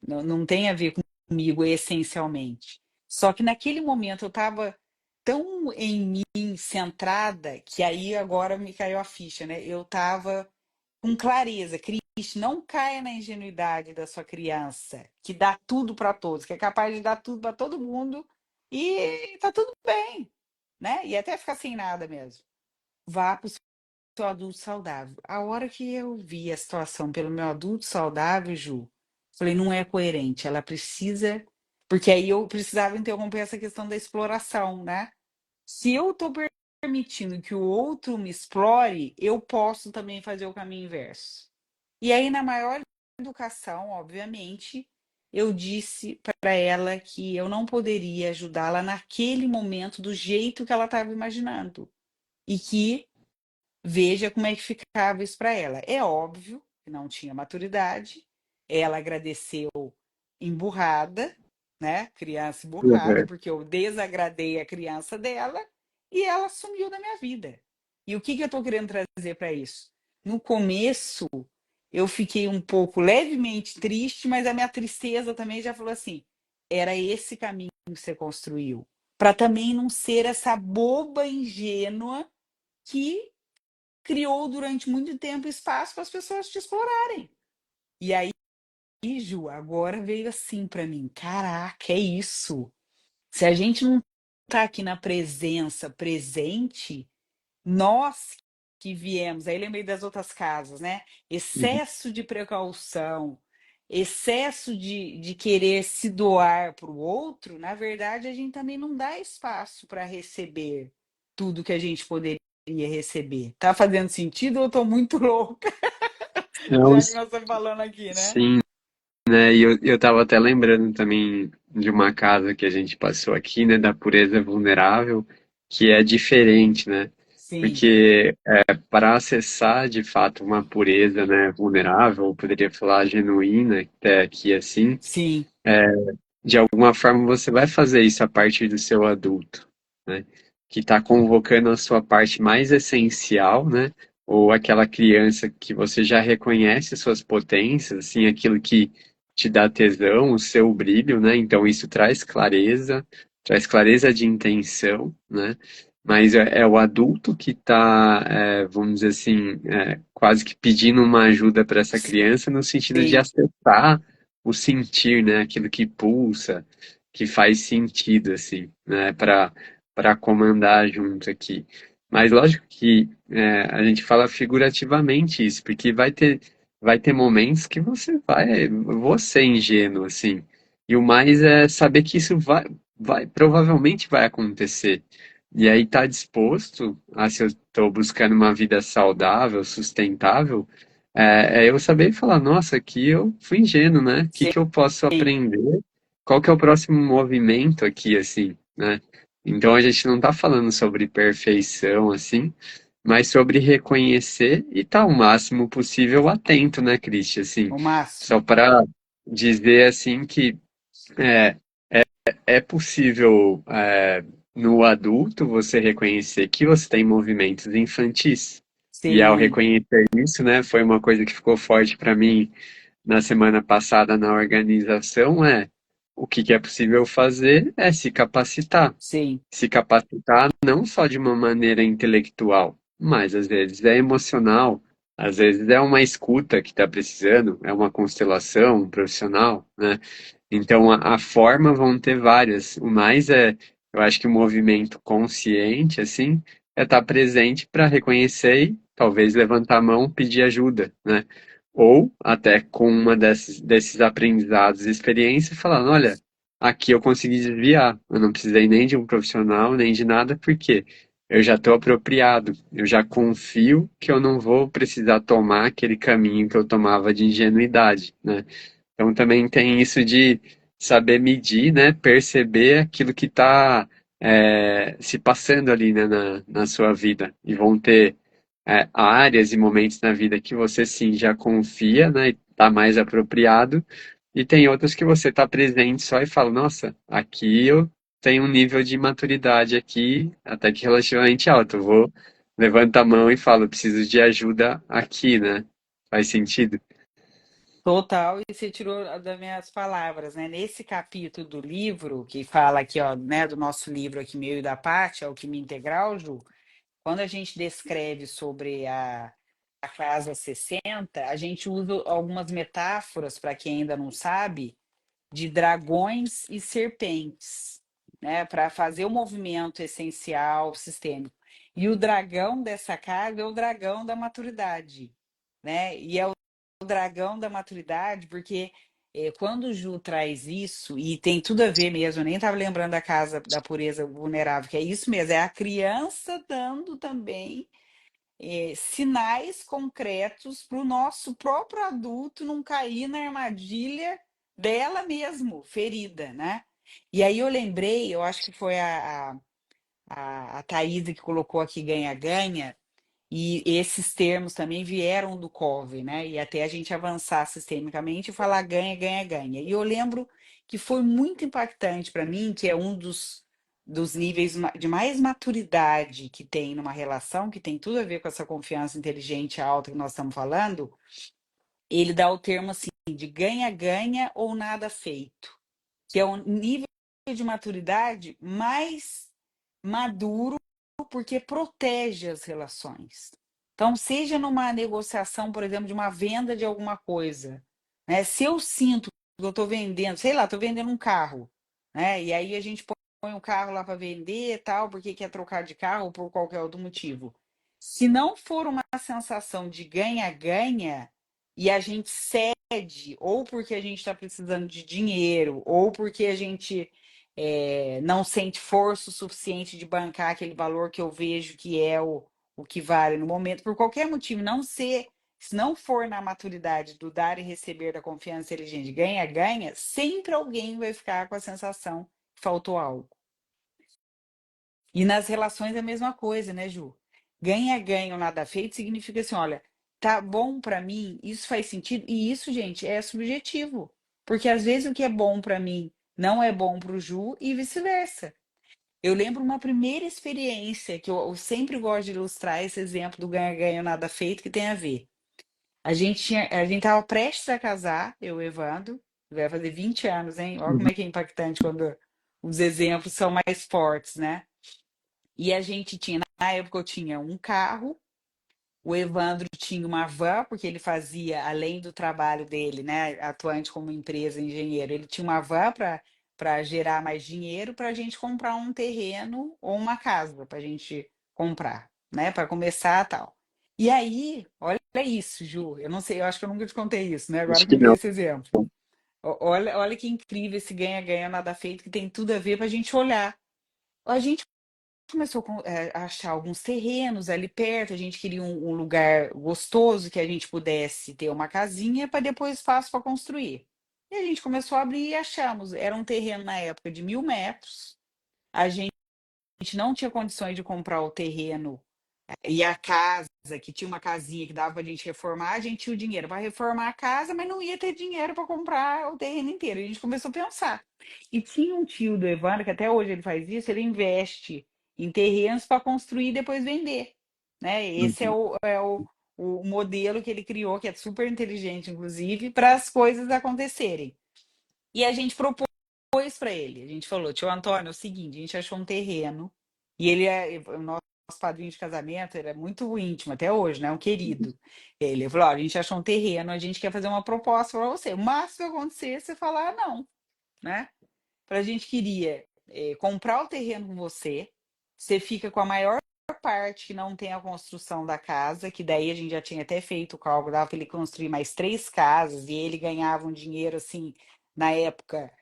Não tem a ver comigo essencialmente. Só que naquele momento eu estava tão em mim centrada que aí agora me caiu a ficha, né? Eu estava com clareza, não caia na ingenuidade da sua criança, que dá tudo para todos, que é capaz de dar tudo para todo mundo e tá tudo bem, né? E até ficar sem nada mesmo. Vá para o seu adulto saudável. A hora que eu vi a situação pelo meu adulto saudável, Ju, falei, não é coerente, ela precisa. Porque aí eu precisava interromper essa questão da exploração, né? Se eu estou permitindo que o outro me explore, eu posso também fazer o caminho inverso. E aí, na maior educação, obviamente, eu disse para ela que eu não poderia ajudá-la naquele momento do jeito que ela estava imaginando. E que veja como é que ficava isso para ela. É óbvio que não tinha maturidade. Ela agradeceu emburrada, né? Criança emburrada, Uhum. porque eu desagradei a criança dela e ela sumiu da minha vida. E o que que eu estou querendo trazer para isso? No começo, eu fiquei um pouco levemente triste, mas a minha tristeza também já falou assim: era esse caminho que você construiu. Para também não ser essa boba ingênua que criou durante muito tempo espaço para as pessoas te explorarem. E aí, Ju, agora veio assim para mim: caraca, é isso. Se a gente não está aqui na presença presente, nós que viemos, aí lembrei das outras casas, né? Uhum. Excesso de precaução, excesso de querer se doar para o outro, na verdade, a gente também não dá espaço para receber tudo que a gente poderia receber. Tá fazendo sentido ou eu tô muito louca? Então, Já que nós estamos falando aqui, né? sim, né? E eu tava até lembrando também de uma casa que a gente passou aqui, né, da pureza vulnerável, que é diferente, né? Sim, Porque para acessar de fato uma pureza, né, vulnerável, ou poderia falar genuína, até aqui assim, sim, de alguma forma você vai fazer isso a partir do seu adulto, né? Que está convocando a sua parte mais essencial, né? Ou aquela criança que você já reconhece suas potências, assim, aquilo que te dá tesão, o seu brilho, né? Então isso traz clareza de intenção, né? Mas é o adulto que está, vamos dizer assim, quase que pedindo uma ajuda para essa criança no sentido de sim. acessar o sentir, né? Aquilo que pulsa, que faz sentido, assim, né? Para comandar junto aqui. Mas lógico que a gente fala figurativamente isso, porque vai ter momentos que vou ser ingênuo, assim. E o mais é saber que isso provavelmente vai acontecer. E aí tá disposto a, se eu estou buscando uma vida saudável, sustentável, é eu saber falar, nossa, aqui eu fui ingênuo, né? O que Sim, que eu posso aprender? Qual que é o próximo movimento aqui, assim, né? Então a gente não está falando sobre perfeição, assim, mas sobre reconhecer e estar o máximo possível atento, né, Cristian? Assim, o só máximo. para dizer assim que é, é possível no adulto você reconhecer que você tem movimentos infantis. E ao Sim, reconhecer isso, né, foi uma coisa que ficou forte para mim na semana passada na organização, o que que é possível fazer é se capacitar. sim, Se capacitar não só de uma maneira intelectual, mas às vezes é emocional, às vezes é uma escuta que está precisando, é uma constelação, um profissional, né? Então a forma vão ter várias. O mais eu acho que o movimento consciente, assim, é estar presente para reconhecer e talvez levantar a mão, pedir ajuda, né? Ou até com uma desses aprendizados e experiências, falando, olha, aqui eu consegui desviar, eu não precisei nem de um profissional, nem de nada, porque eu já estou apropriado, eu já confio que eu não vou precisar tomar aquele caminho que eu tomava de ingenuidade, né? Então também tem isso de saber medir, né? Perceber aquilo que está se passando ali, né, na sua vida. E vão ter áreas e momentos na vida que você sim já confia, né? E está mais apropriado. E tem outros que você está presente só e fala, nossa, aqui eu tenho um nível de maturidade aqui até que relativamente alto. Eu vou, levanto a mão e falo, preciso de ajuda aqui, né? Faz sentido? total. E você tirou das minhas palavras, né? Nesse capítulo do livro, que fala aqui, ó, né, do nosso livro aqui, meu e da Paty, Alquimia Integral, Ju, quando a gente descreve sobre casa 60, a gente usa algumas metáforas, para quem ainda não sabe, de dragões e serpentes, né, para fazer o movimento essencial, sistêmico. E o dragão dessa casa é o dragão da maturidade, né? E é o dragão da maturidade, porque quando o Ju traz isso, e tem tudo a ver mesmo, eu nem estava lembrando da casa da pureza vulnerável, que é isso mesmo, é a criança dando também sinais concretos para o nosso próprio adulto não cair na armadilha dela mesmo, ferida, né? E aí eu lembrei, eu acho que foi a Thaisa que colocou aqui ganha-ganha, e esses termos também vieram do COVE, né? E até a gente avançar sistemicamente e falar ganha, ganha, ganha. E eu lembro que foi muito impactante para mim, que é um dos níveis de mais maturidade que tem numa relação, que tem tudo a ver com essa confiança inteligente alta que nós estamos falando, ele dá o termo assim de ganha-ganha ou nada feito, que é o nível de maturidade mais maduro porque protege as relações. Então, seja numa negociação, por exemplo, de uma venda de alguma coisa, né? Se eu sinto que eu estou vendendo, sei lá, estou vendendo um carro, né? E aí a gente põe um carro lá para vender e tal, porque quer trocar de carro ou por qualquer outro motivo. Se não for uma sensação de ganha-ganha e a gente cede, ou porque a gente está precisando de dinheiro, ou porque a gente não sente força o suficiente de bancar aquele valor que eu vejo que é o que vale no momento, por qualquer motivo, não ser, se não for na maturidade do dar e receber da confiança inteligente, ganha-ganha, sempre alguém vai ficar com a sensação que faltou algo. E nas relações é a mesma coisa, né, Ju? Ganha-ganha ou nada feito significa assim, olha, tá bom para mim, isso faz sentido, e isso, gente, é subjetivo. Porque às vezes o que é bom para mim não é bom para o Ju e vice-versa. Eu lembro uma primeira experiência que eu sempre gosto de ilustrar esse exemplo do ganha-ganha ou nada feito que tem a ver. A gente tava prestes a casar, eu e o Evandro, vai fazer 20 anos, hein? Olha como Uhum. é que é impactante quando os exemplos são mais fortes, né? E a gente tinha, na época eu tinha um carro, o Evandro tinha uma van, porque ele fazia, além do trabalho dele, né, atuante como empresa, engenheiro, ele tinha uma van para gerar mais dinheiro para a gente comprar um terreno ou uma casa para a gente comprar, né, para começar tal. E aí, olha isso, Ju, eu não sei, eu acho que eu nunca te contei isso, né? Agora Acho que que me veio não. esse exemplo. Olha que incrível esse ganha-ganha nada feito que tem tudo a ver para a gente olhar. A gente começou a achar alguns terrenos ali perto, a gente queria um lugar gostoso que a gente pudesse ter uma casinha para depois espaço para construir. E a gente começou a abrir e achamos. Era um terreno na época de 1.000 metros. A gente não tinha condições de comprar o terreno e a casa, que tinha uma casinha que dava para a gente reformar, a gente tinha o dinheiro para reformar a casa, mas não ia ter dinheiro para comprar o terreno inteiro. A gente começou a pensar. E tinha um tio do Evandro, que até hoje ele faz isso, ele investe em terrenos para construir e depois vender. Né? Esse é Uhum. o modelo que ele criou, que é super inteligente, inclusive, para as coisas acontecerem. E a gente propôs para ele. A gente falou, tio Antônio, é o seguinte, a gente achou um terreno, e ele é o nosso padrinho de casamento, ele é muito íntimo até hoje, né? Um querido. Ele falou, ó, a gente achou um terreno, a gente quer fazer uma proposta para você. O máximo que acontecer é você falar não, né? A gente queria comprar o terreno com você, você fica com a maior parte que não tem a construção da casa, que daí a gente já tinha até feito o cálculo, dava para ele construir mais 3 casas e ele ganhava um dinheiro assim, na época,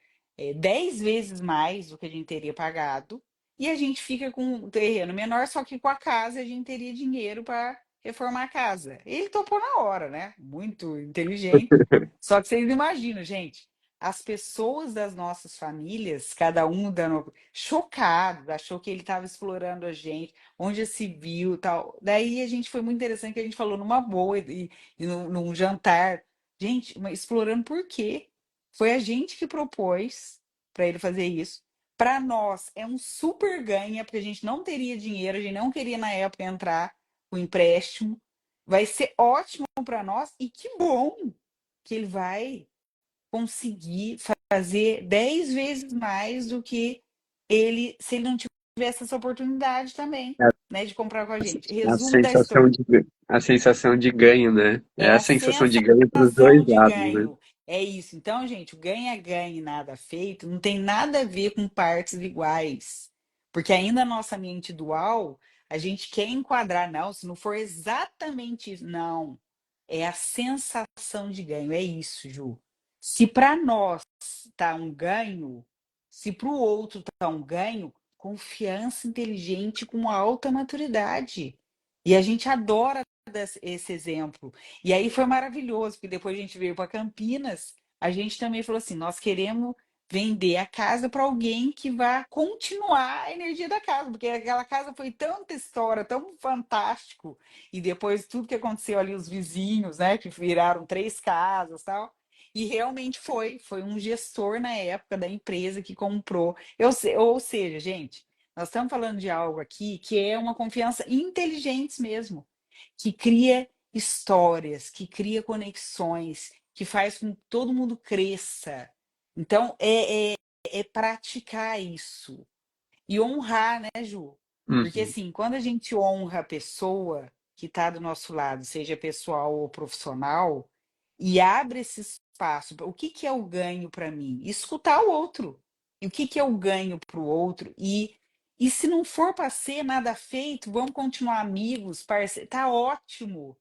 10 vezes mais do que a gente teria pagado. E a gente fica com um terreno menor, só que com a casa a gente teria dinheiro para reformar a casa. Ele topou na hora, né? Muito inteligente. Só que vocês imaginam, gente, as pessoas das nossas famílias, cada um dando chocado, achou que ele estava explorando a gente, onde já se viu, tal. Daí a gente foi muito interessante que a gente falou numa boa e num jantar, gente, mas explorando por quê? Foi a gente que propôs para ele fazer isso. Para nós é um super ganha, porque a gente não teria dinheiro, a gente não queria na época entrar com empréstimo. Vai ser ótimo para nós e que bom que ele vai conseguir fazer 10 vezes mais do que ele, se ele não tivesse essa oportunidade também, né, de comprar com a gente. A Resumo da sensação história. de, a sensação de ganho, né? É É a a sensação de ganho para os sensação dois de lados, né? ganho. É isso. Então, gente, o ganha-ganha e nada feito não tem nada a ver com partes iguais. Porque ainda a nossa mente dual, a gente quer enquadrar, não, se não for exatamente isso. Não. É a sensação de ganho. É isso, Ju. Se para nós tá um ganho, se para o outro tá um ganho, confiança inteligente com alta maturidade. E a gente adora esse exemplo. E aí foi maravilhoso, porque depois a gente veio para Campinas, a gente também falou assim: nós queremos vender a casa para alguém que vá continuar a energia da casa, porque aquela casa foi tanta história, tão fantástico, e depois tudo que aconteceu ali, os vizinhos, né, que viraram três casas, tal. E realmente foi um gestor na época da empresa que comprou. Ou seja, gente, nós estamos falando de algo aqui que é uma confiança inteligente mesmo, que cria histórias, que cria conexões, que faz com que todo mundo cresça. Então, é praticar isso. E honrar, né, Ju? Porque, Uhum, assim, quando a gente honra a pessoa que está do nosso lado, seja pessoal ou profissional, e abre esse espaço, o que que é o ganho para mim? Escutar o outro. E o que que é o ganho para o outro? E se não for para ser nada feito, vamos continuar amigos, parceiros, tá ótimo.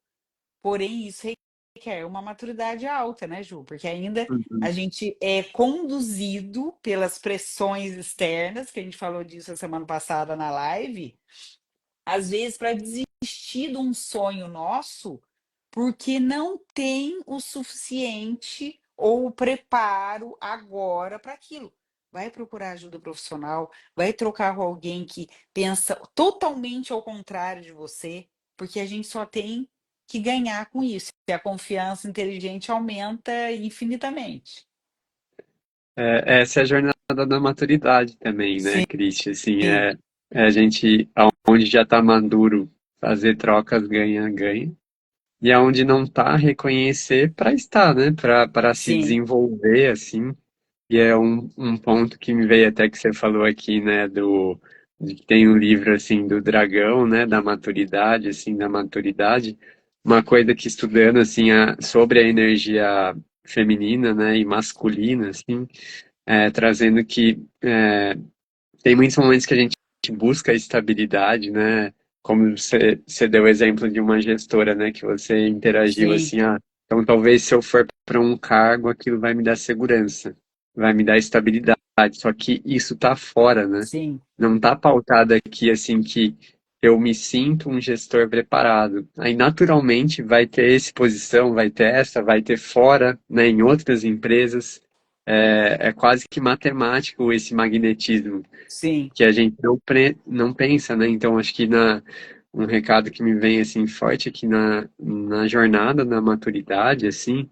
Porém, isso requer uma maturidade alta, né, Ju? Porque ainda a uhum. gente é conduzido pelas pressões externas, que a gente falou disso a semana passada na live, às vezes para desistir de um sonho nosso, porque não tem o suficiente ou o preparo agora para aquilo. Vai procurar ajuda profissional, vai trocar com alguém que pensa totalmente ao contrário de você, porque a gente só tem que ganhar com isso. E a confiança inteligente aumenta infinitamente. Essa é a jornada da maturidade também, né, Sim, Cristi? Assim, é a gente, onde já está maduro, fazer trocas ganha-ganha. E aonde não está, reconhecer para estar, né? Para se sim, desenvolver, assim. E é um ponto que me veio até que você falou aqui, né? De que tem um livro, assim, do dragão, né? Da maturidade, assim, da maturidade. Uma coisa que estudando, assim, sobre a energia feminina, né? E masculina, assim, trazendo que tem muitos momentos que a gente busca estabilidade, né? Como você deu o exemplo de uma gestora, né? Que você interagiu sim, assim, então talvez se eu for para um cargo, aquilo vai me dar segurança, vai me dar estabilidade. Só que isso está fora, né? sim, Não está pautado aqui assim que eu me sinto um gestor preparado. Aí naturalmente vai ter essa posição, vai ter essa, vai ter fora, né? Em outras empresas. É quase que matemático esse magnetismo sim, que a gente não pensa, né? Então, acho que um recado que me vem, assim, forte aqui na jornada da maturidade, assim,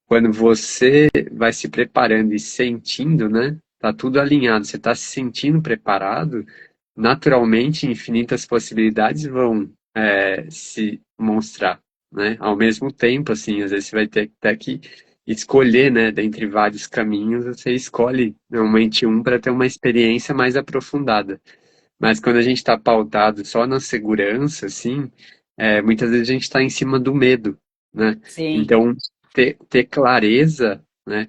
quando você vai se preparando e sentindo, né? Tá tudo alinhado, você tá se sentindo preparado, naturalmente, infinitas possibilidades vão se mostrar, né? Ao mesmo tempo, assim, às vezes você vai ter até que escolher, né? Dentre vários caminhos, você escolhe normalmente um para ter uma experiência mais aprofundada. Mas quando a gente está pautado só na segurança, assim, muitas vezes a gente está em cima do medo, né? sim, Então, ter clareza, né?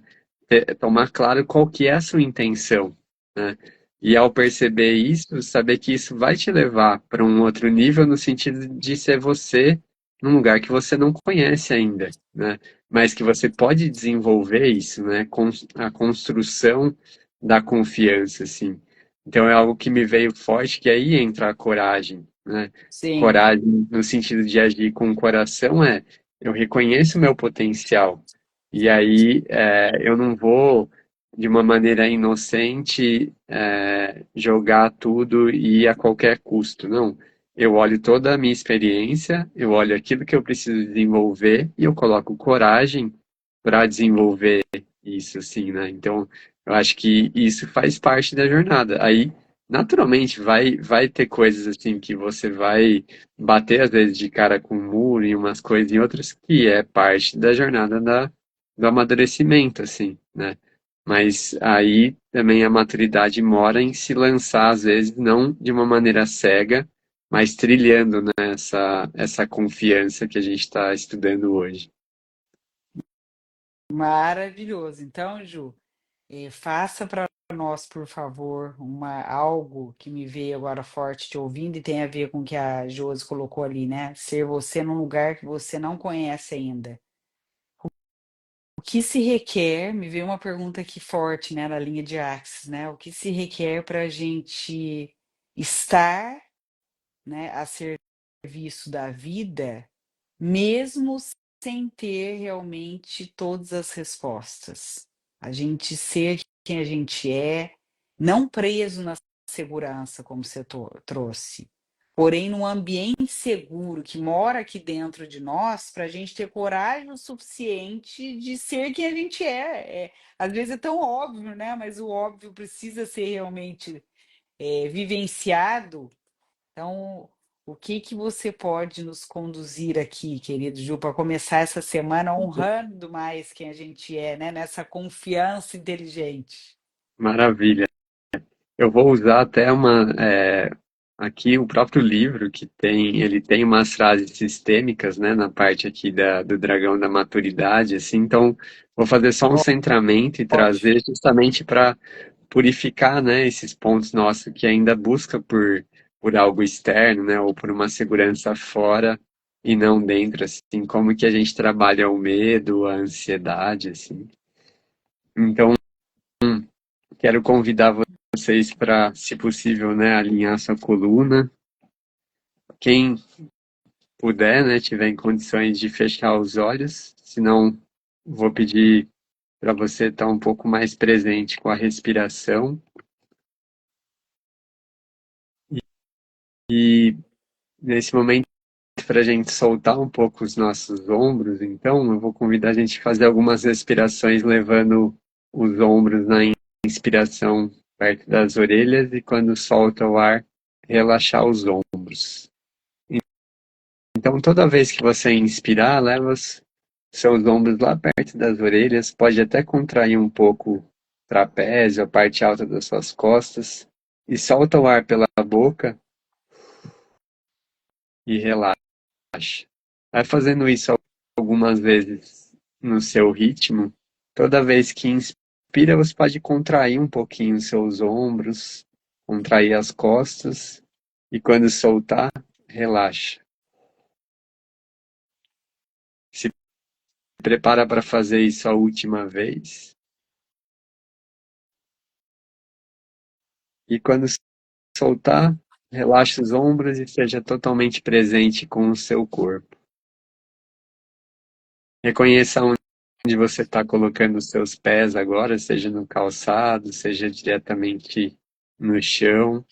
Tomar claro qual que é a sua intenção, né? E ao perceber isso, saber que isso vai te levar para um outro nível no sentido de ser você num lugar que você não conhece ainda, né? Mas que você pode desenvolver isso, né? A construção da confiança, assim. Então é algo que me veio forte, que aí entra a coragem, né? sim, Coragem no sentido de agir com o coração eu reconheço o meu potencial. E aí eu não vou, de uma maneira inocente, jogar tudo e ir a qualquer custo, não. Eu olho toda a minha experiência, eu olho aquilo que eu preciso desenvolver e eu coloco coragem para desenvolver isso, assim, né? Então, eu acho que isso faz parte da jornada. Aí, naturalmente, vai ter coisas assim que você vai bater às vezes de cara com um muro e umas coisas e outras que é parte da jornada do amadurecimento, assim, né? Mas aí também a maturidade mora em se lançar, às vezes, não de uma maneira cega, mas trilhando, né, essa confiança que a gente está estudando hoje. Maravilhoso. Então, Ju, faça para nós, por favor, algo que me veio agora forte te ouvindo e tem a ver com o que a Josi colocou ali, né? Ser você num lugar que você não conhece ainda. O que se requer, me veio uma pergunta aqui forte, né, na linha de Axis, né? O que se requer para a gente estar, né, a serviço da vida, mesmo sem ter realmente todas as respostas. A gente ser quem a gente é, não preso na segurança, como você trouxe, porém num ambiente seguro que mora aqui dentro de nós, para a gente ter coragem o suficiente de ser quem a gente é. Às vezes é tão óbvio, né? Mas o óbvio precisa ser realmente vivenciado. Então, o que que você pode nos conduzir aqui, querido Ju, para começar essa semana honrando mais quem a gente é, né? Nessa confiança inteligente. Maravilha. Eu vou usar até aqui o próprio livro que ele tem umas frases sistêmicas, né, na parte aqui do dragão da maturidade, assim, então vou fazer só um centramento e Ótimo. trazer justamente para purificar, né, esses pontos nossos que ainda busca por algo externo, né, ou por uma segurança fora e não dentro, assim, como que a gente trabalha o medo, a ansiedade, assim. Então, quero convidar vocês para, se possível, né, alinhar sua coluna. Quem puder, né, tiver em condições de fechar os olhos, senão vou pedir para você estar um pouco mais presente com a respiração e nesse momento para a gente soltar um pouco os nossos ombros, então eu vou convidar a gente a fazer algumas respirações levando os ombros na inspiração perto das orelhas e quando solta o ar, relaxar os ombros. Então, toda vez que você inspirar, leva os seus ombros lá perto das orelhas, pode até contrair um pouco o trapézio, a parte alta das suas costas, e solta o ar pela boca e relaxa. Vai fazendo isso algumas vezes no seu ritmo. Toda vez que inspira, você pode contrair um pouquinho os seus ombros, contrair as costas, e quando soltar, relaxa. Se prepara para fazer isso a última vez. E quando soltar, relaxe os ombros e seja totalmente presente com o seu corpo. Reconheça onde você está colocando os seus pés agora, seja no calçado, seja diretamente no chão.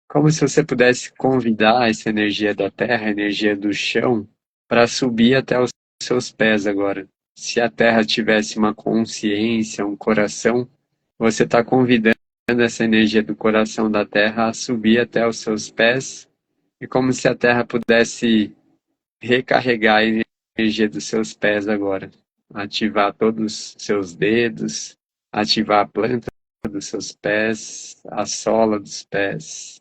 Como se você pudesse convidar essa energia da terra, a energia do chão, para subir até os seus pés agora. Se a terra tivesse uma consciência, um coração, você está convidando essa energia do coração da terra a subir até os seus pés, e como se a terra pudesse recarregar a energia dos seus pés agora. Ativar todos os seus dedos, ativar a planta dos seus pés, a sola dos pés.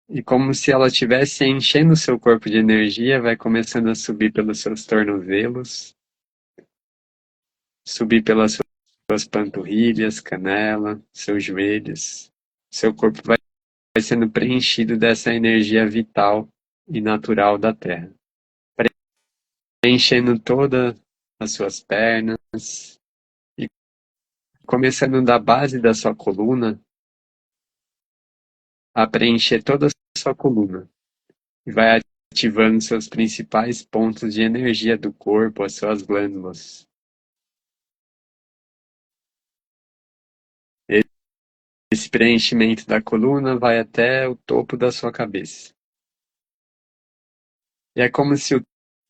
E como se ela estivesse enchendo o seu corpo de energia, vai começando a subir pelos seus tornozelos, subir pelas suas panturrilhas, canela, seus joelhos. Seu corpo vai sendo preenchido dessa energia vital e natural da Terra, preenchendo todas as suas pernas e começando da base da sua coluna a preencher toda a sua coluna. E vai ativando seus principais pontos de energia do corpo, as suas glândulas. Esse preenchimento da coluna vai até o topo da sua cabeça. E é como se o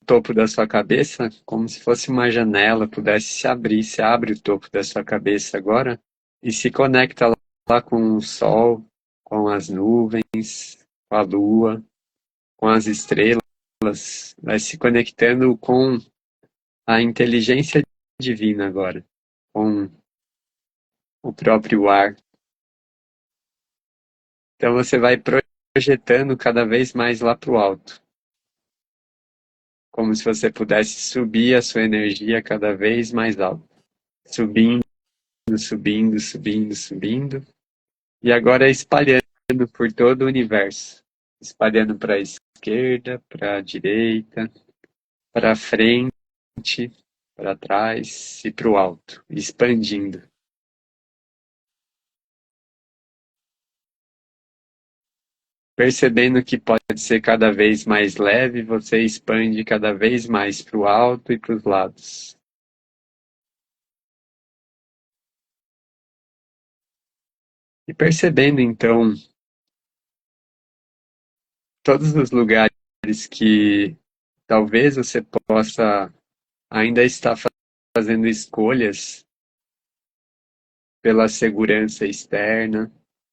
topo da sua cabeça, como se fosse uma janela, pudesse se abrir. Se abre o topo da sua cabeça agora e se conecta lá com o sol, com as nuvens, com a lua, com as estrelas. vai se conectando com a inteligência divina agora, com o próprio ar. Então você vai projetando cada vez mais lá para o alto, como se você pudesse subir a sua energia cada vez mais alto, subindo, subindo, subindo, subindo, e agora espalhando por todo o universo, espalhando para a esquerda, para a direita, para frente, para trás e para o alto, expandindo. Percebendo que pode ser cada vez mais leve, você expande cada vez mais para o alto e para os lados. E percebendo então todos os lugares que talvez você possa ainda estar fazendo escolhas pela segurança externa,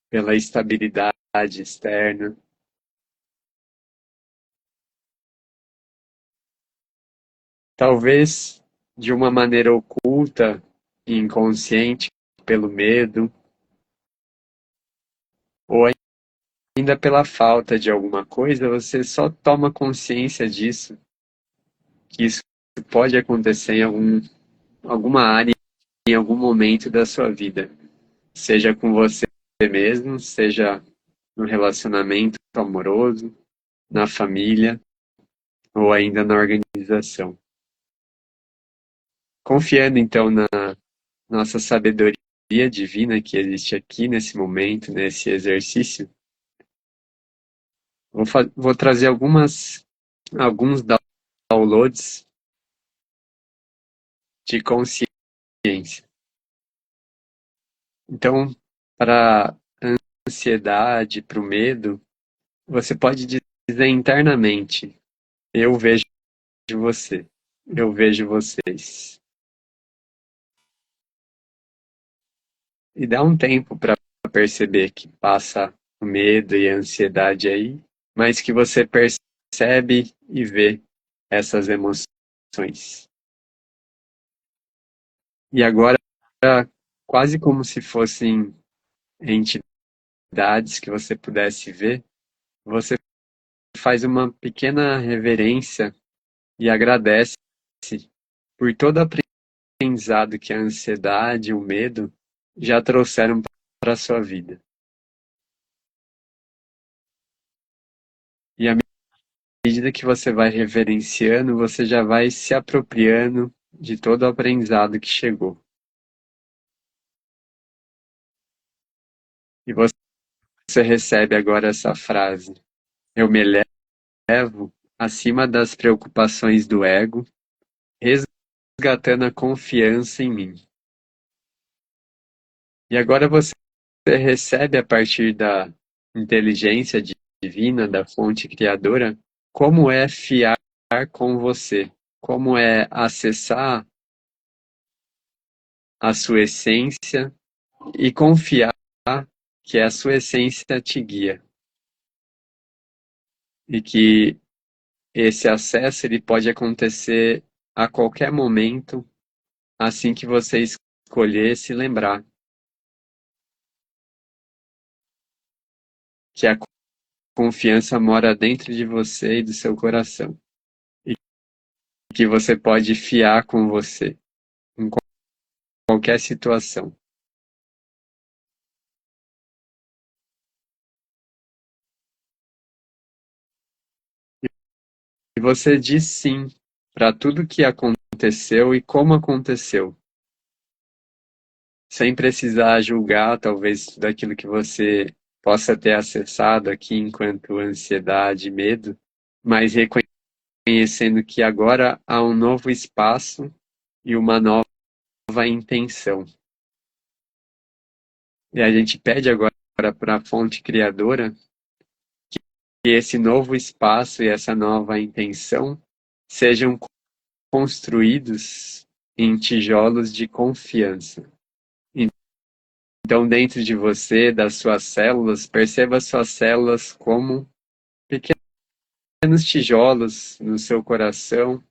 pela estabilidade externa. Talvez de uma maneira oculta e inconsciente pelo medo, ou ainda pela falta de alguma coisa, você só toma consciência disso, que isso pode acontecer em alguma área, em algum momento da sua vida. Seja com você mesmo, seja no relacionamento amoroso, na família ou ainda na organização. Confiando então na nossa sabedoria divina que existe aqui nesse momento, nesse exercício, vou trazer alguns downloads de consciência. Então, para a ansiedade, para o medo, você pode dizer internamente: eu vejo você, eu vejo vocês. E dá um tempo para perceber que passa o medo e a ansiedade aí, mas que você percebe e vê essas emoções. E agora, quase como se fossem entidades que você pudesse ver, você faz uma pequena reverência e agradece por todo o aprendizado que a ansiedade e o medo já trouxeram para a sua vida. E à medida que você vai reverenciando, você já vai se apropriando de todo o aprendizado que chegou. E você recebe agora essa frase: eu me elevo acima das preocupações do ego, resgatando a confiança em mim. E agora você recebe a partir da inteligência divina, da fonte criadora, como é fiar com você, como é acessar a sua essência e confiar que a sua essência te guia. E que esse acesso ele pode acontecer a qualquer momento, assim que você escolher se lembrar que a confiança mora dentro de você e do seu coração. E que você pode fiar com você em qualquer situação. E você diz sim para tudo que aconteceu e como aconteceu, sem precisar julgar talvez tudo aquilo que você possa ter acessado aqui enquanto ansiedade e medo, mas reconhecendo que agora há um novo espaço e uma nova intenção. E a gente pede agora para a fonte criadora que esse novo espaço e essa nova intenção sejam construídos em tijolos de confiança. Então, dentro de você, das suas células, perceba as suas células como pequenos tijolos no seu coração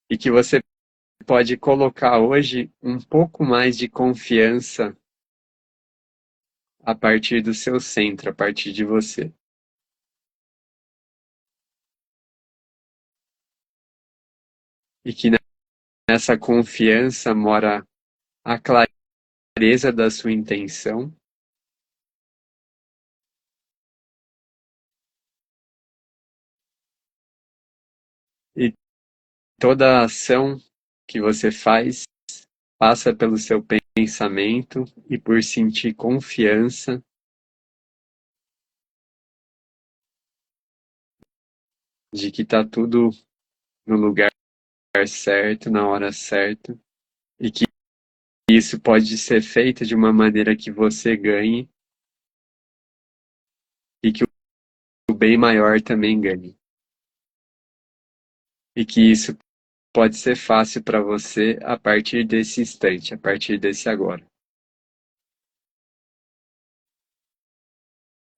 e que você pode colocar hoje um pouco mais de confiança a partir do seu centro, a partir de você. E que nessa confiança mora a clareza da sua intenção e toda a ação que você faz passa pelo seu pensamento e por sentir confiança de que está tudo no lugar certo, na hora certa, e que isso pode ser feito de uma maneira que você ganhe e que o bem maior também ganhe. E que isso pode ser fácil para você a partir desse instante, a partir desse agora.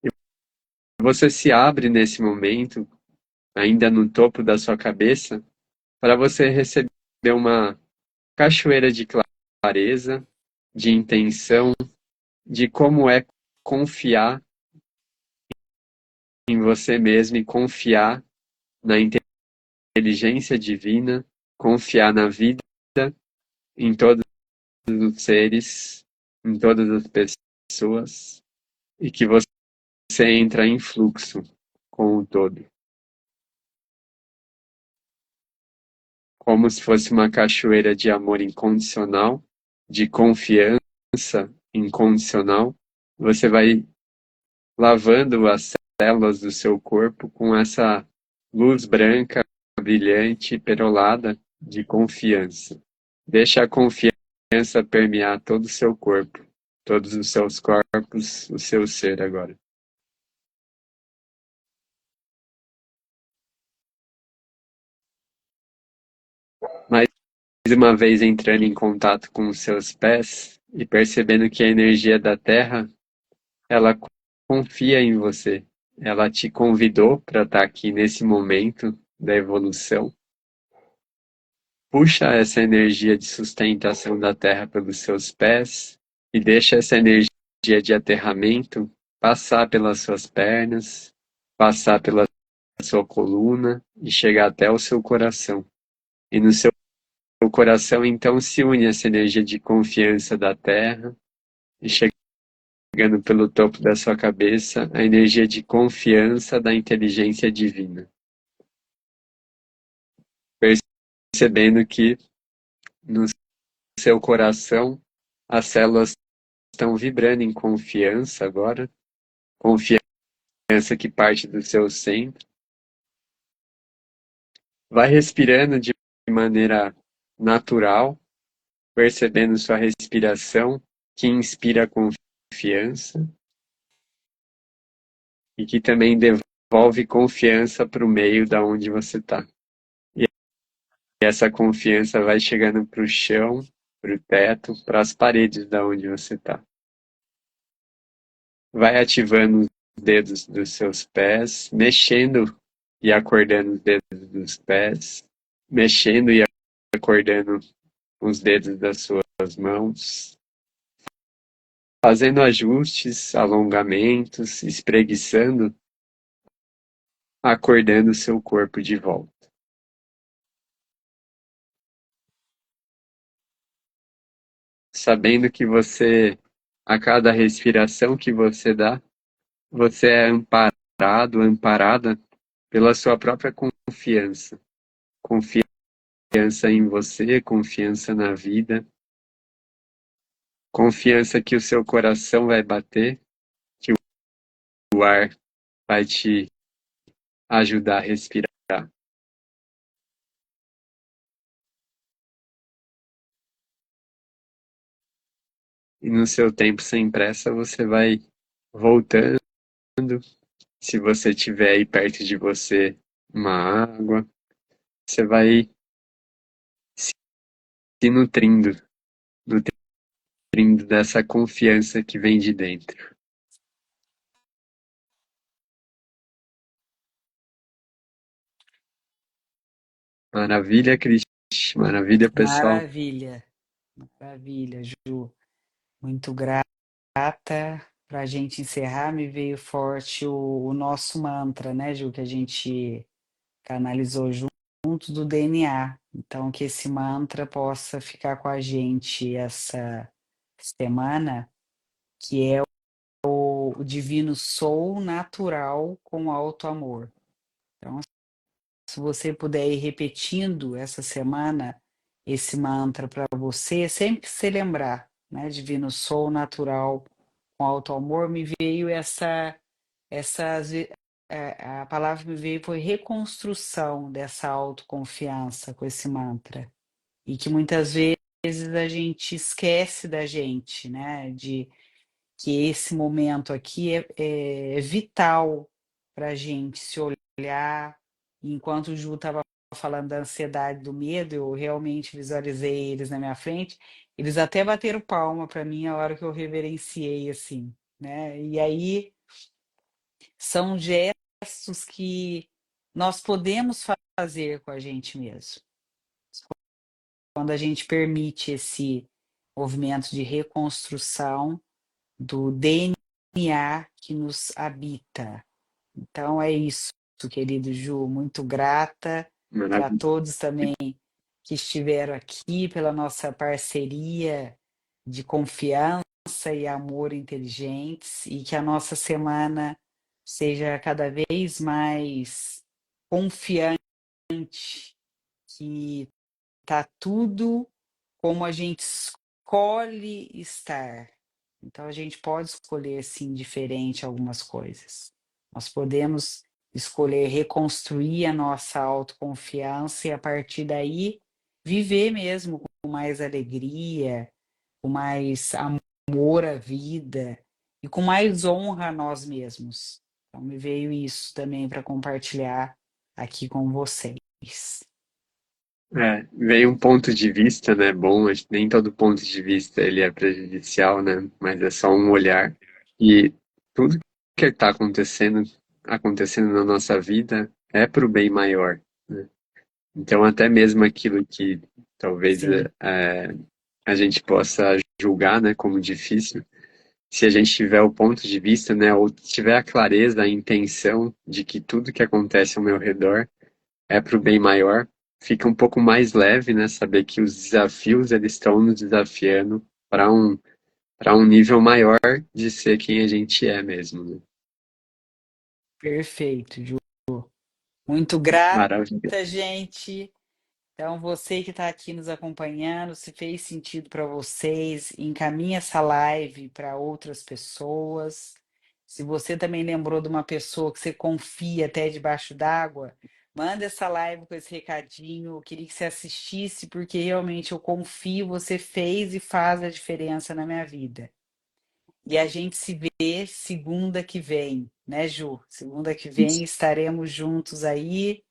E você se abre nesse momento, ainda no topo da sua cabeça, para você receber uma cachoeira de clareza, de intenção, de como é confiar em você mesmo e confiar na inteligência divina, confiar na vida, em todos os seres, em todas as pessoas, e que você entra em fluxo com o todo. Como se fosse uma cachoeira de amor incondicional, de confiança incondicional, você vai lavando as células do seu corpo com essa luz branca, brilhante, perolada de confiança. Deixa a confiança permear todo o seu corpo, todos os seus corpos, o seu ser agora. Mais uma vez entrando em contato com os seus pés e percebendo que a energia da Terra, ela confia em você. Ela te convidou para estar aqui nesse momento da evolução. Puxa essa energia de sustentação da Terra pelos seus pés e deixa essa energia de aterramento passar pelas suas pernas, passar pela sua coluna e chegar até o seu coração. E no seu coração, então, se une essa energia de confiança da Terra e chegando pelo topo da sua cabeça, a energia de confiança da inteligência divina. Percebendo que no seu coração as células estão vibrando em confiança agora, confiança que parte do seu centro. Vai respirando de maneira natural, percebendo sua respiração, que inspira confiança e que também devolve confiança para o meio da onde você está. E essa confiança vai chegando para o chão, para o teto, para as paredes da onde você está. Vai ativando os dedos dos seus pés, mexendo e acordando os dedos dos pés, mexendo e acordando os dedos das suas mãos, fazendo ajustes, alongamentos, espreguiçando, acordando o seu corpo de volta. Sabendo que você, a cada respiração que você dá, você é amparado, amparada pela sua própria confiança. Confiança em você, confiança na vida, confiança que o seu coração vai bater, que o ar vai te ajudar a respirar. E no seu tempo sem pressa você vai voltando. Se você tiver aí perto de você uma água, você vai se nutrindo dessa confiança que vem de dentro. Maravilha, Cris. Maravilha, pessoal. Maravilha, maravilha, Ju. Muito grata. Para a gente encerrar, me veio forte o nosso mantra, né, Ju, que a gente canalizou junto do DNA. Então, que esse mantra possa ficar com a gente essa semana, que é o divino sou natural com alto amor. Então, se você puder ir repetindo essa semana esse mantra para você, sempre que você lembrar, né, divino sou natural com alto amor, me veio essas a palavra que me veio foi reconstrução dessa autoconfiança com esse mantra. E que muitas vezes a gente esquece da gente, né? De que esse momento aqui é vital para a gente se olhar. Enquanto o Ju estava falando da ansiedade, do medo, eu realmente visualizei eles na minha frente. Eles até bateram palma para mim a hora que eu reverenciei, assim, né? E aí são gestos que nós podemos fazer com a gente mesmo. Quando a gente permite esse movimento de reconstrução do DNA que nos habita. Então é isso, querido Ju, muito grata para Maravilha. todos também que estiveram aqui, pela nossa parceria de confiança e amor inteligentes, e que a nossa semana seja cada vez mais confiante, que tá tudo como a gente escolhe estar. Então a gente pode escolher sim diferente algumas coisas. Nós podemos escolher reconstruir a nossa autoconfiança e a partir daí viver mesmo com mais alegria, com mais amor à vida e com mais honra a nós mesmos. Então me veio isso também para compartilhar aqui com vocês. Veio um ponto de vista, né, bom, acho que nem todo ponto de vista ele é prejudicial, né, mas é só um olhar. E tudo que está acontecendo na nossa vida é para o bem maior, né? Então, até mesmo aquilo que talvez Sim, a gente possa julgar, né, como difícil, se a gente tiver o ponto de vista, né, ou tiver a clareza, a intenção de que tudo que acontece ao meu redor é para o bem maior, fica um pouco mais leve, né? Saber que os desafios eles estão nos desafiando para um nível maior de ser quem a gente é mesmo, né? perfeito, Ju. Muito grata, Maravilha. gente. Então, você que está aqui nos acompanhando, se fez sentido para vocês, encaminhe essa live para outras pessoas. Se você também lembrou de uma pessoa que você confia até debaixo d'água, manda essa live com esse recadinho. Eu queria que você assistisse, porque realmente eu confio, você fez e faz a diferença na minha vida. E a gente se vê segunda que vem, né, Ju? Segunda que vem estaremos juntos aí.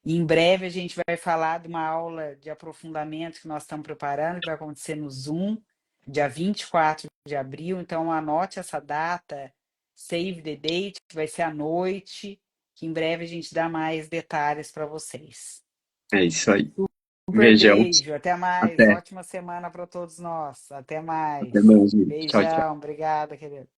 E em breve a gente vai falar de uma aula de aprofundamento que nós estamos preparando, que vai acontecer no Zoom, dia 24 de abril. Então, anote essa data, save the date, que vai ser à noite, que em breve a gente dá mais detalhes para vocês. É isso aí. Super Beijão. beijo, até mais. Até. Ótima semana para todos nós. Até mais. Até mais, gente. Tchau, tchau. Beijão, obrigada, querido.